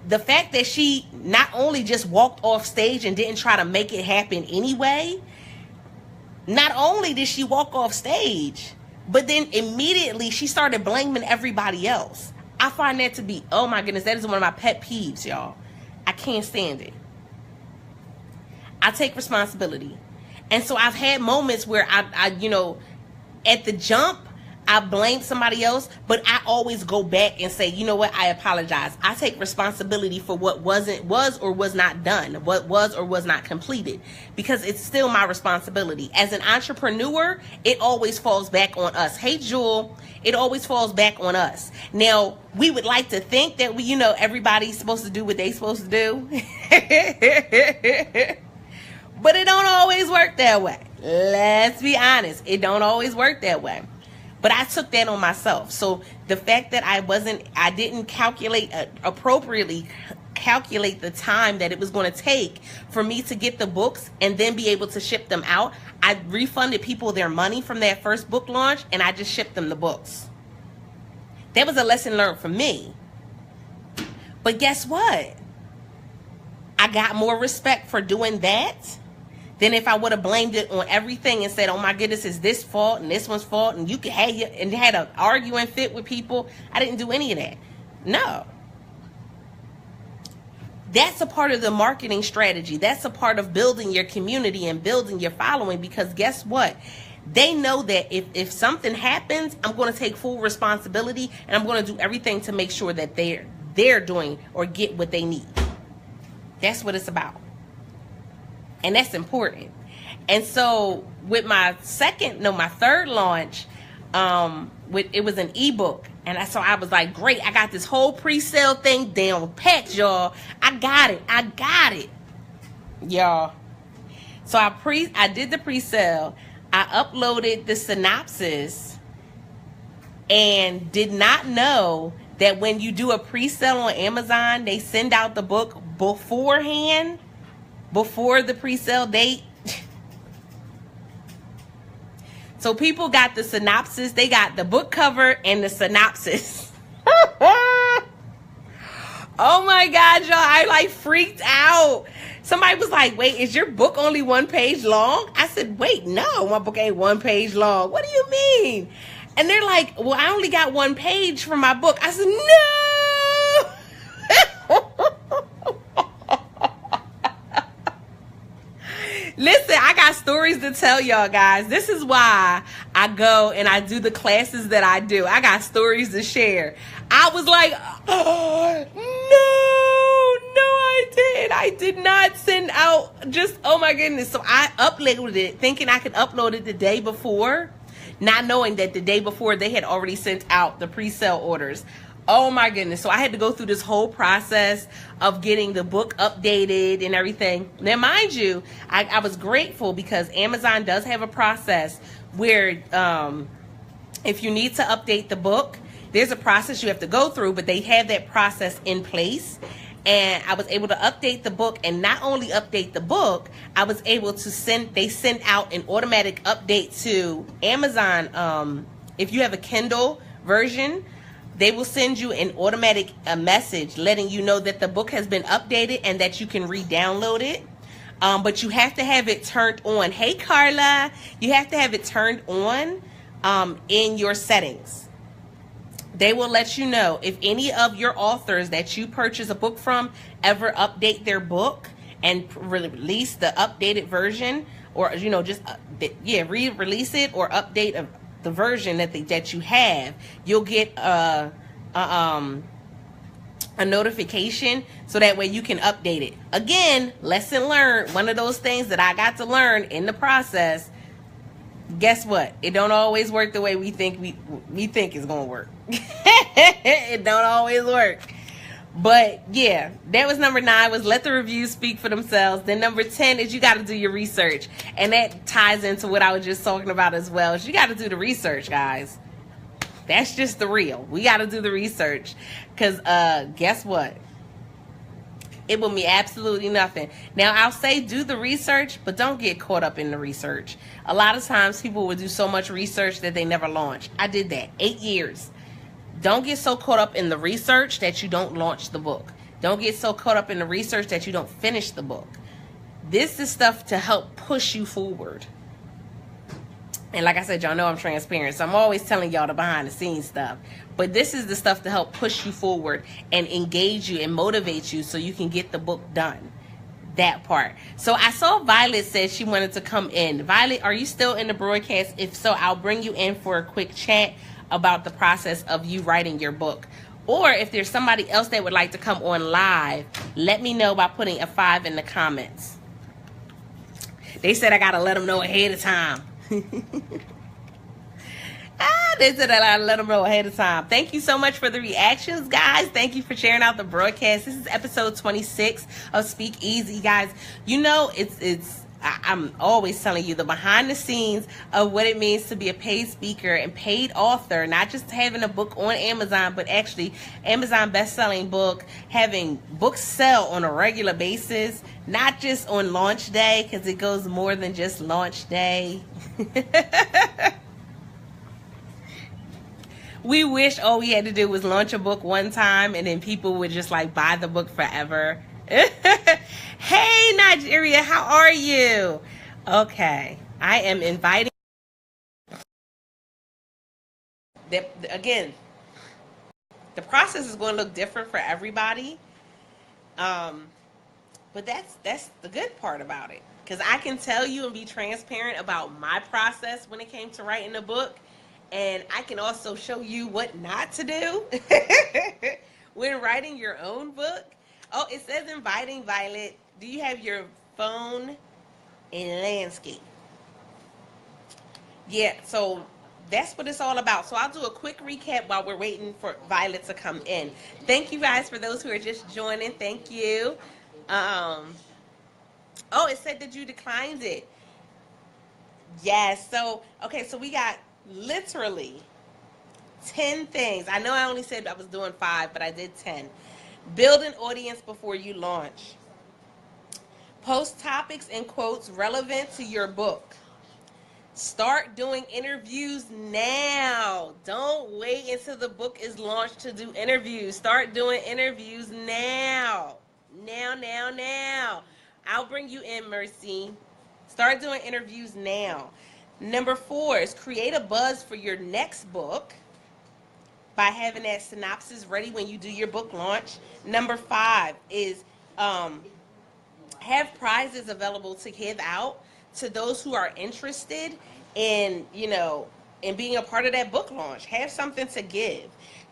the fact that she not only just walked off stage and didn't try to make it happen anyway, not only did she walk off stage, but then immediately she started blaming everybody else. I find that to be, oh my goodness, that is one of my pet peeves, y'all. I can't stand it. I take responsibility. And so I've had moments where I at the jump, I blame somebody else, but I always go back and say, you know what, I apologize. I take responsibility for what was or was not done, what was or was not completed, because it's still my responsibility. As an entrepreneur, it always falls back on us. Hey, Jewel, it always falls back on us. Now, we would like to think that everybody's supposed to do what they're supposed to do. But it don't always work that way. Let's be honest. It don't always work that way. But I took that on myself. So the fact that I didn't appropriately calculate the time that it was going to take for me to get the books and then be able to ship them out. I refunded people their money from that first book launch, and I just shipped them the books. That was a lesson learned for me. But guess what? I got more respect for doing that than if I would have blamed it on everything and said, oh my goodness, it's this fault and this one's fault, and you could have and had an arguing fit with people. I didn't do any of that. No. That's a part of the marketing strategy. That's a part of building your community and building your following, because guess what? They know that if something happens, I'm going to take full responsibility, and I'm going to do everything to make sure that they're doing or get what they need. That's what it's about. And that's important. And so with my third launch, it was an ebook. And so I was like, great, I got this whole pre-sale thing down packed, y'all. I got it. Y'all. So I did the pre-sale. I uploaded the synopsis and did not know that when you do a pre-sale on Amazon, they send out the book beforehand, before the pre-sale date. So people got the synopsis. They got the book cover and the synopsis. Oh my God, y'all. I freaked out. Somebody was like, wait, is your book only 1 page long? I said, wait, no, my book ain't 1 page long. What do you mean? And they're like, well, I only got 1 page for my book. I said, no. Listen, I got stories to tell y'all, guys. This is why I go and I do the classes that I do. I got stories to share. I was like, oh, I did not send out oh my goodness. So I uploaded it thinking I could upload it the day before, not knowing that the day before they had already sent out the pre-sale orders. Oh my goodness. So I had to go through this whole process of getting the book updated and everything. Now, mind you, I was grateful because Amazon does have a process where if you need to update the book, there's a process you have to go through, but they have that process in place. And I was able to update the book, and not only update the book, I was able to they sent out an automatic update to Amazon. If you have a Kindle version, they will send you an automatic message letting you know that the book has been updated and that you can re-download it. But you have to have it turned on. Hey, Carla, you have to have it turned on in your settings. They will let you know if any of your authors that you purchase a book from ever update their book and release the updated version, or just re-release it or update the version that you have. You'll get a notification so that way you can update it. Again, lesson learned. One of those things that I got to learn in the process. Guess what? It don't always work the way we think we think it's gonna work. It don't always work. But yeah, that was number 9, was let the reviews speak for themselves. Then number 10 is you got to do your research. And that ties into what I was just talking about as well. Is you got to do the research, guys. That's just the real. We got to do the research. Because guess what? It will mean absolutely nothing. Now, I'll say do the research, but don't get caught up in the research. A lot of times people will do so much research that they never launch. I did that 8 years. Don't get so caught up in the research that you don't launch the book. Don't get so caught up in the research that you don't finish the book. This is stuff to help push you forward. And like I said, y'all know I'm transparent, so I'm always telling y'all the behind the scenes stuff. But this is the stuff to help push you forward and engage you and motivate you so you can get the book done. That part. So I saw Violet said she wanted to come in. Violet, are you still in the broadcast? If so, I'll bring you in for a quick chat. about the process of you writing your book. Or if there's somebody else that would like to come on live, let me know by putting a 5 in the comments. They said I gotta let them know ahead of time. They said that I let them know ahead of time. Thank you so much for the reactions, guys. Thank you for sharing out the broadcast. This is episode 26 of Speak Easy, guys. You know, I'm always telling you the behind the scenes of what it means to be a paid speaker and paid author, not just having a book on Amazon, but actually Amazon best-selling book, having books sell on a regular basis, not just on launch day, because it goes more than just launch day. We wish all we had to do was launch a book one time and then people would just like buy the book forever. Hey, Nigeria, how are you? Okay, I am inviting. Again, the process is going to look different for everybody. But that's the good part about it. Because I can tell you and be transparent about my process when it came to writing a book. And I can also show you what not to do when writing your own book. Oh, it says inviting, Violet. Do you have your phone in landscape? Yeah, so that's what it's all about. So I'll do a quick recap while we're waiting for Violet to come in. Thank you guys for those who are just joining. Thank you. Oh, it said that you declined it. Yes. So, okay, so we got literally 10 things. I know I only said I was doing 5, but I did 10. Build an audience before you launch. Post topics and quotes relevant to your book. Start doing interviews now. Don't wait until the book is launched to do interviews. Start doing interviews now. Now. I'll bring you in, Mercy. Start doing interviews now. Number 4 is create a buzz for your next book by having that synopsis ready when you do your book launch. Number 5 is have prizes available to give out to those who are interested in, in being a part of that book launch. Have something to give.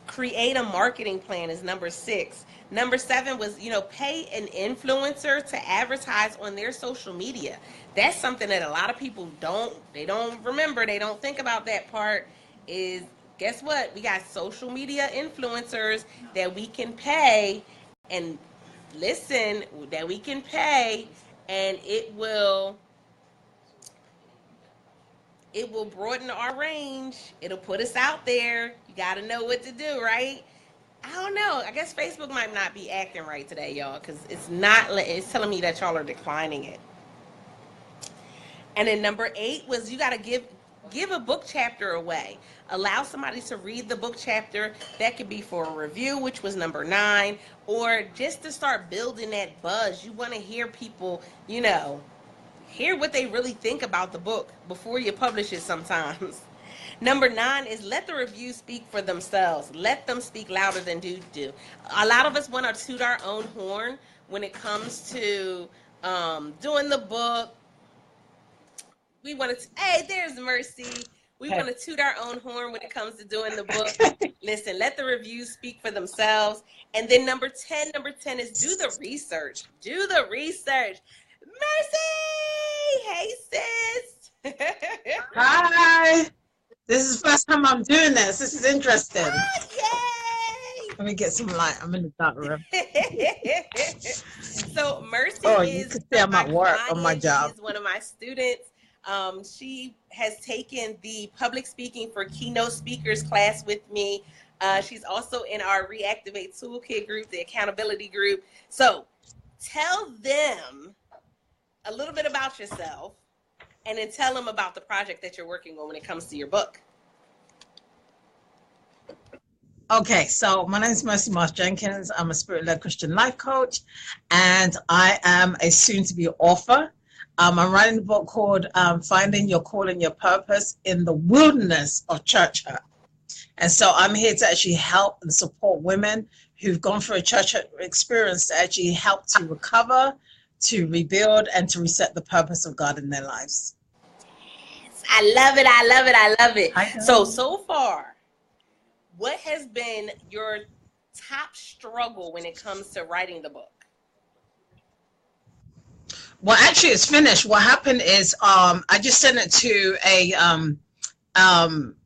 Create a marketing plan is number 6. Number 7 was, pay an influencer to advertise on their social media. That's something that a lot of people don't remember. They don't think about that part is, guess what? We got social media influencers that we can pay and listen, that we can pay, and it will broaden our range. It'll put us out there. You got to know what to do, right? I don't know. I guess Facebook might not be acting right today, y'all, because it's telling me that y'all are declining it. And then number 8 was you got to give a book chapter away. Allow somebody to read the book chapter. That could be for a review, which was number 9, or just to start building that buzz. You want to hear people, hear what they really think about the book before you publish it sometimes. Number 9 is let the reviews speak for themselves. Let them speak louder than you do. A lot of us want to toot our own horn when it comes to doing the book. We want to, hey, there's Mercy. We want to toot our own horn when it comes to doing the book. Listen, let the reviews speak for themselves. And then number 10 is do the research. Do the research. Mercy! Hey, sis. Hi. This is the first time I'm doing this. This is interesting. Oh, yay! Let me get some light. I'm in the dark room. So Mercy you can see I'm at work on my job. She is one of my students. She has taken the public speaking for keynote speakers class with me. She's also in our Reactivate Toolkit group, the accountability group. So tell them a little bit about yourself and then tell them about the project that you're working on when it comes to your book. Okay, so my name is Mercy Myles-Jenkins. I'm a spirit-led Christian life coach, and I am a soon-to-be author. I'm writing a book called Finding Your Call and Your Purpose in the Wilderness of Church Hurt. And so I'm here to actually help and support women who've gone through a church hurt experience to actually help to recover, to rebuild, and to reset the purpose of God in their lives. I love it. I love it. So far, what has been your top struggle when it comes to writing the book? Well, actually, it's finished. What happened is, I just sent it to a,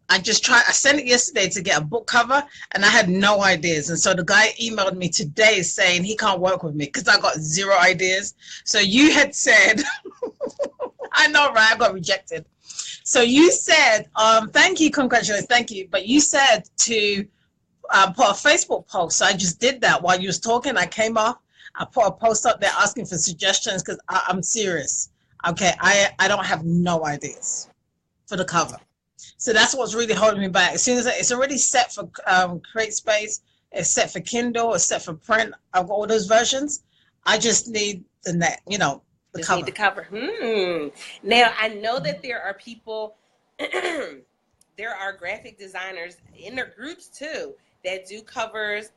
I sent it yesterday to get a book cover, and I had no ideas. And so the guy emailed me today saying he can't work with me because I got zero ideas. So you had said, I know, right? I got rejected. So you said, thank you, congratulations, thank you. But you said to put a Facebook post. So I just did that while you was talking. I came off. I put a post up there asking for suggestions because I'm serious. Okay, I don't have no ideas for the cover. So that's what's really holding me back. As soon as it's already set for CreateSpace, it's set for Kindle, it's set for print. I've got all those versions. I just need the net, the Just cover. need the cover. Now, I know that there are people, there are graphic designers in their groups too that do covers.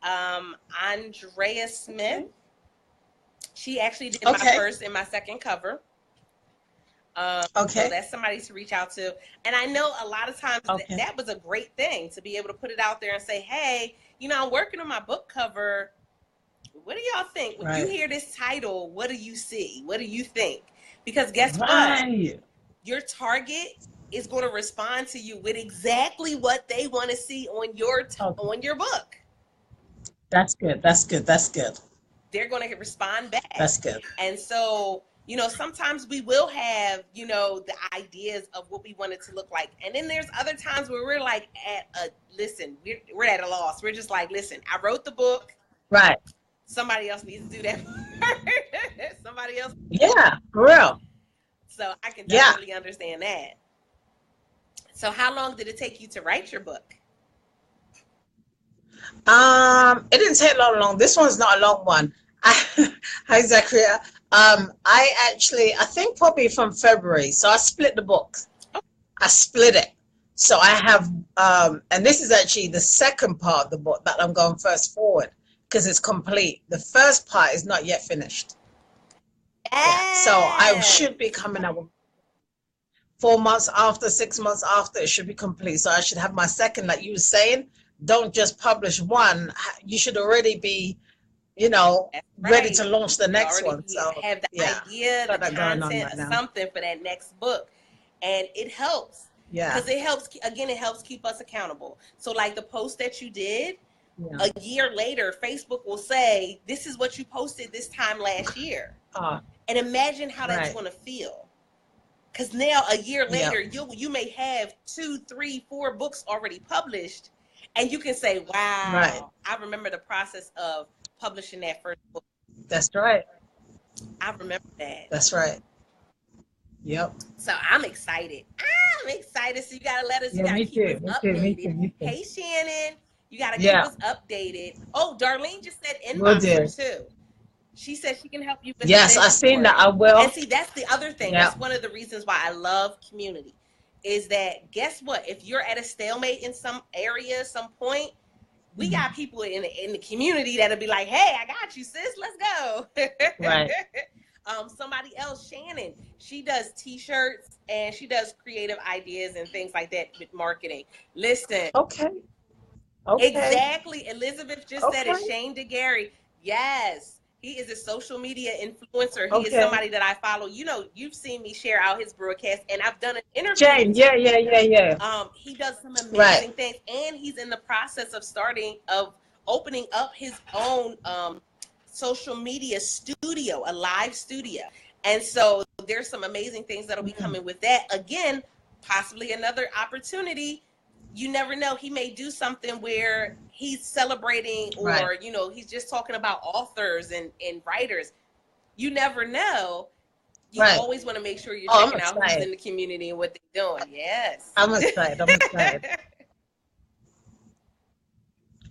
Andrea Smith, she actually did my first and my second cover. So that's somebody to reach out to. And I know a lot of times that was a great thing to be able to put it out there and say, hey, I'm working on my book cover. What do y'all think? When you hear this title, what do you see? What do you think? Because guess what? Your target is going to respond to you with exactly what they want to see on your on your book. That's good. That's good. That's good. They're going to respond back. That's good. And so, sometimes we will have, the ideas of what we want it to look like. And then there's other times where we're like we're at a loss. We're just like, listen, I wrote the book. Right. Somebody else needs to do that. Somebody else. Yeah, for real. So I can definitely understand that. So how long did it take you to write your book? It didn't take long. This one's not a long one. Hi, Zachariah. I think probably from February. So I split the book. I split it. So I have, and this is actually the second part of the book that I'm going first forward because it's complete. The first part is not yet finished. Yeah. So I should be coming out 4 months after, 6 months after, it should be complete. So I should have my second, like you were saying, don't just publish one. You should already be, ready to launch the next one. So have the idea, the content, something for that next book. And it helps. Yeah. Because it helps keep us accountable. So like the post that you did, a year later, Facebook will say, this is what you posted this time last year. And imagine how that's going to feel. Because now a year later, you may have 2, 3, 4 books already published. And you can say, wow, I remember the process of publishing that first book. That's right. I remember that. That's right. Yep. So I'm excited. So you got to let us, you got to keep us updated. Me too. Hey, Shannon, you got to keep us updated. Oh, Darlene just said inbox too. She said she can help you with Yes, I've seen that. I will. And see, that's the other thing. That's one of the reasons why I love community. Is that, guess what? If you're at a stalemate in some area, some point, we got people in the community that'll be like, hey, I got you, sis. Let's go. Right. Somebody else, Shannon, she does T-shirts and she does creative ideas and things like that with marketing. Listen. Okay. Exactly. Elizabeth just said it. Shane DeGarry. Yes. He is a social media influencer. He is somebody that I follow. You've seen me share out his broadcast, and I've done an interview. Jane, yeah. He does some amazing things, and he's in the process of opening up his own social media studio, a live studio. And so there's some amazing things that'll be coming with that. Again, possibly another opportunity. You never know. He may do something where he's celebrating or, he's just talking about authors and writers. You never know. You always want to make sure you're checking out who's in the community and what they're doing. Yes. I'm excited.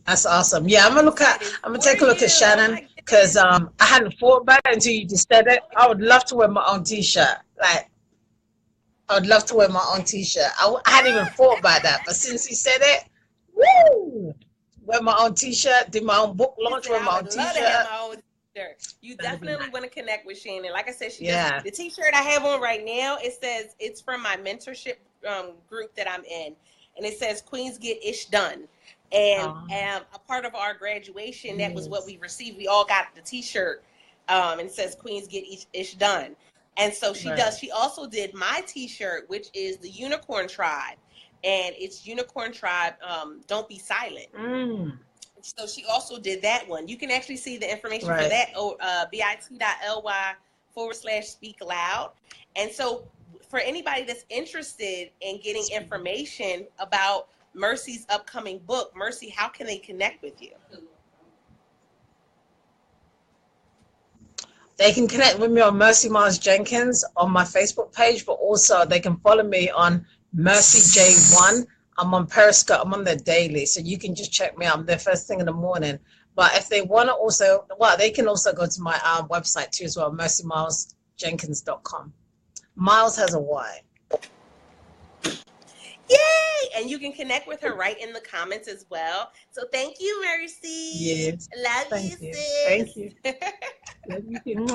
That's awesome. Yeah, I'm gonna take a look at Shannon because I hadn't thought about it until you just said it. I would love to wear my own T-shirt. I would love to wear my own T-shirt. I hadn't even thought about that, but since you said it, woo! Wear my own T-shirt, do my own book launch, wear my own T-shirt. You definitely want to connect with Shannon. Like I said, the T-shirt I have on right now, it says it's from my mentorship group that I'm in. and it says Queens Get Ish Done. And a part of our graduation, that was what we received. We all got the T-shirt, and it says Queens Get Ish Done. And so she does. She also did my T-shirt, which is the Unicorn Tribe, and it's Unicorn Tribe. Don't be silent. So she also did that one. You can actually see the information for that. bit.ly/speak loud. And so for anybody that's interested in getting information about Mercy's upcoming book, Mercy, how can they connect with you? They can connect with me on Mercy Myles-Jenkins on my Facebook page, but also they can follow me on Mercy J1. I'm on Periscope. I'm on there daily, so you can just check me out. I'm there first thing in the morning. But if they want to also, well, they can also go to my website too as well, mercymylesjenkins.com. Miles has a Y. Yay! And you can connect with her right in the comments as well. So thank you, Mercy. Yes. Love you, sis. Thank you. Love you.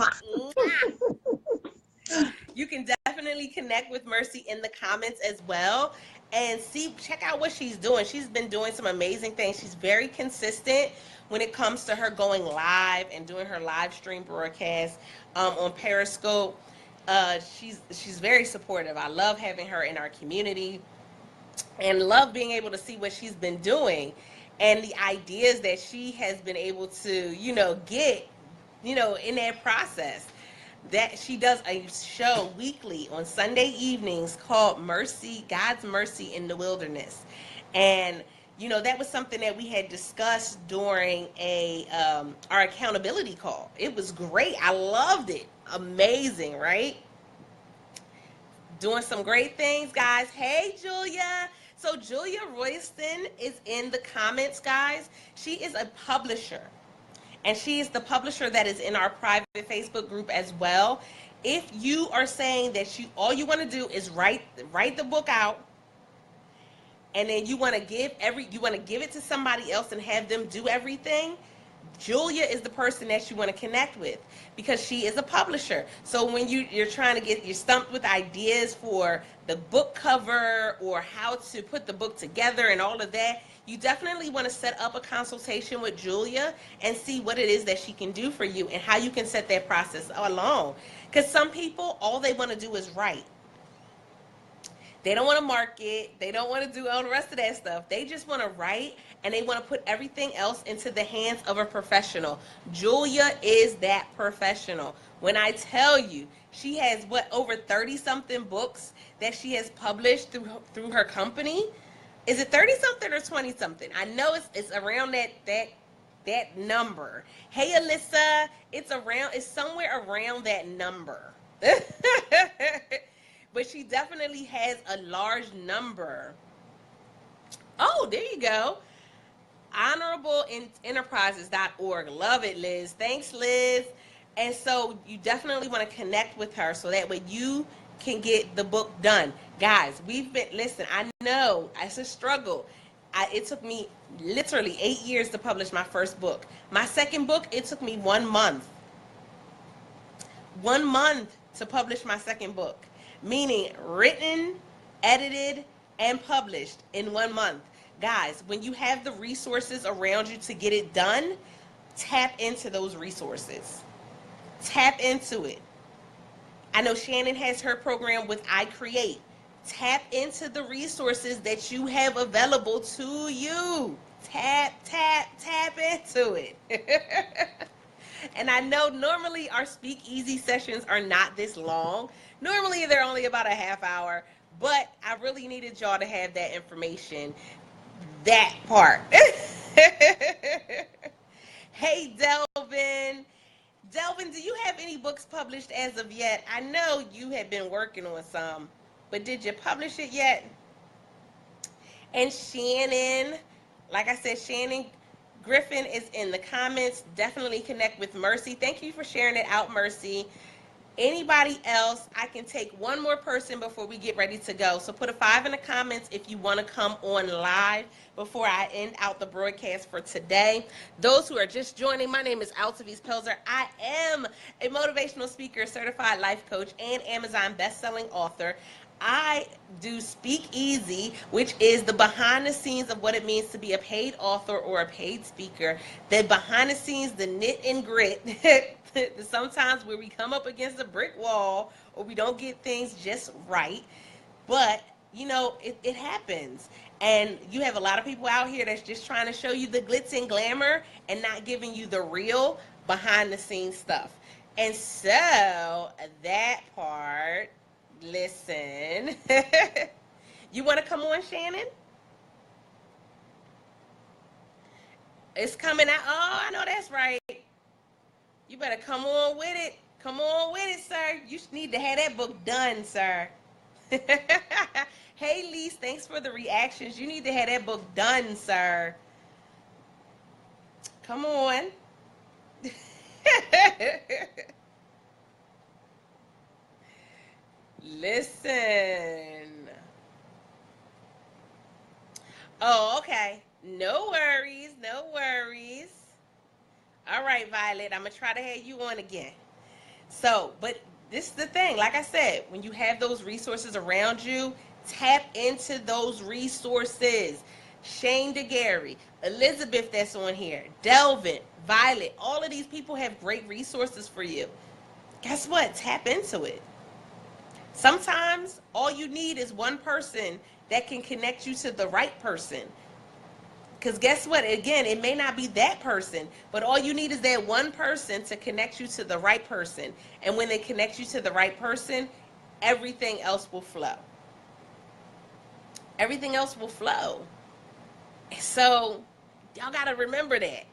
You can definitely connect with Mercy in the comments as well and check out what she's doing. She's been doing some amazing things. She's very consistent when it comes to her going live and doing her live stream broadcast on Periscope. She's very supportive. I love having her in our community and love being able to see what she's been doing and the ideas that she has been able to, get, in that process. That she does a show weekly on Sunday evenings called Mercy, God's Mercy in the Wilderness. And, that was something that we had discussed during our accountability call. It was great. I loved it. Amazing, right? Doing some great things, guys. Hey, Julia. So Julia Royston is in the comments, guys. She is a publisher. And she is the publisher that is in our private Facebook group as well. If you are saying that all you want to do is write the book out, and then you want to give it to somebody else and have them do everything, Julia is the person that you want to connect with because she is a publisher. So when you're trying to you're stumped with ideas for the book cover or how to put the book together and all of that, you definitely want to set up a consultation with Julia and see what it is that she can do for you and how you can set that process along. Because some people, all they want to do is write. They don't want to market. They don't want to do all the rest of that stuff. They just want to write, and they want to put everything else into the hands of a professional. Julia is that professional. When I tell you, she has over 30-something books that she has published through her company. Is it 30-something or 20-something? I know it's around that number. Hey, Alyssa, it's somewhere around that number. But she definitely has a large number. Oh, there you go. honorableenterprises.org. Love it, Liz. Thanks, Liz. And so you definitely want to connect with her so that way you can get the book done. Guys, listen, I know it's a struggle. It took me literally 8 years to publish my first book. My second book, it took me 1 month. 1 month to publish my second book. Meaning written, edited, and published in 1 month. Guys, when you have the resources around you to get it done, tap into those resources. Tap into it. I know Shannon has her program with I Create. Tap into the resources that you have available to you. Tap into it. And I know normally our speakeasy sessions are not this long. Normally they're only about a half hour, but I really needed y'all to have that information, that part. Hey, Delvin. Delvin, do you have any books published as of yet? I know you have been working on some, but did you publish it yet? And Shannon, like I said, Shannon Griffin is in the comments. Definitely connect with Mercy. Thank you for sharing it out, Mercy. Anybody else? I can take one more person before we get ready to go. So put a 5 in the comments if you want to come on live before I end out the broadcast for today. Those who are just joining, my name is Altavice Pelzer. I am a motivational speaker, certified life coach, and Amazon best-selling author. I do Speak Easy, which is the behind the scenes of what it means to be a paid author or a paid speaker. The behind the scenes, the knit and grit. Sometimes where we come up against a brick wall or we don't get things just right. But, it happens. And you have a lot of people out here that's just trying to show you the glitz and glamour and not giving you the real behind the scenes stuff. And so that part, listen. You want to come on, Shannon? It's coming out. Oh, I know that's right. You better come on with it. Come on with it, sir. You need to have that book done, sir. Hey, Lise, thanks for the reactions. You need to have that book done, sir. Come on. Listen. Oh, okay. No worries. No worries. All right, Violet. I'm going to try to have you on again. So, but this is the thing. Like I said, when you have those resources around you, tap into those resources. Shane DeGarry, Elizabeth that's on here, Delvin, Violet, all of these people have great resources for you. Guess what? Tap into it. Sometimes all you need is one person that can connect you to the right person. Because guess what? Again, it may not be that person, but all you need is that one person to connect you to the right person. And when they connect you to the right person, everything else will flow. Everything else will flow. So y'all got to remember that.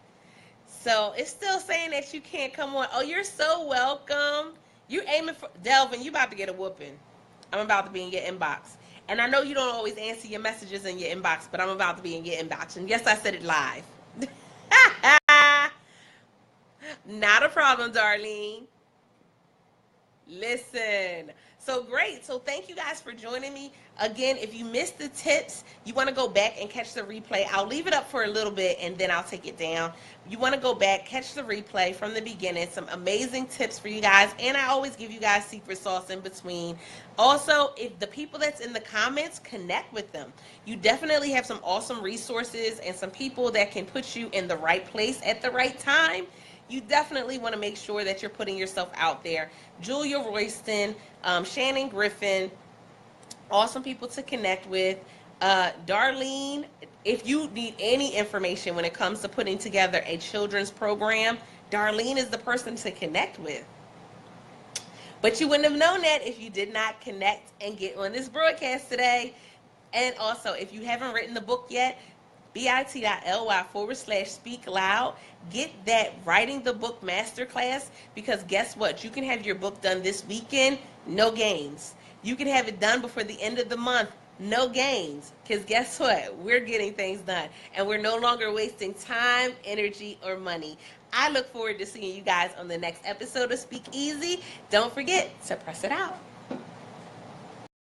So it's still saying that you can't come on. Oh, you're so welcome. You aiming for Delvin, you about to get a whooping. I'm about to be in your inbox. And I know you don't always answer your messages in your inbox, but I'm about to be in your inbox. And yes, I said it live. Not a problem, Darlene. Listen. So great. So thank you guys for joining me. Again, if you missed the tips, you want to go back and catch the replay. I'll leave it up for a little bit and then I'll take it down. You want to go back, catch the replay from the beginning. Some amazing tips for you guys. And I always give you guys secret sauce in between. Also, if the people that's in the comments, connect with them. You definitely have some awesome resources and some people that can put you in the right place at the right time. You definitely want to make sure that you're putting yourself out there. Julia Royston, Shannon Griffin, awesome people to connect with. Darlene, if you need any information when it comes to putting together a children's program, Darlene is the person to connect with. But you wouldn't have known that if you did not connect and get on this broadcast today. And also, if you haven't written the book yet, bit.ly/speak loud. Get that writing the book masterclass, because guess what? You can have your book done this weekend, no games. You can have it done before the end of the month, no games. Because guess what? We're getting things done. And we're no longer wasting time, energy, or money. I look forward to seeing you guys on the next episode of Speak Easy. Don't forget to press it out.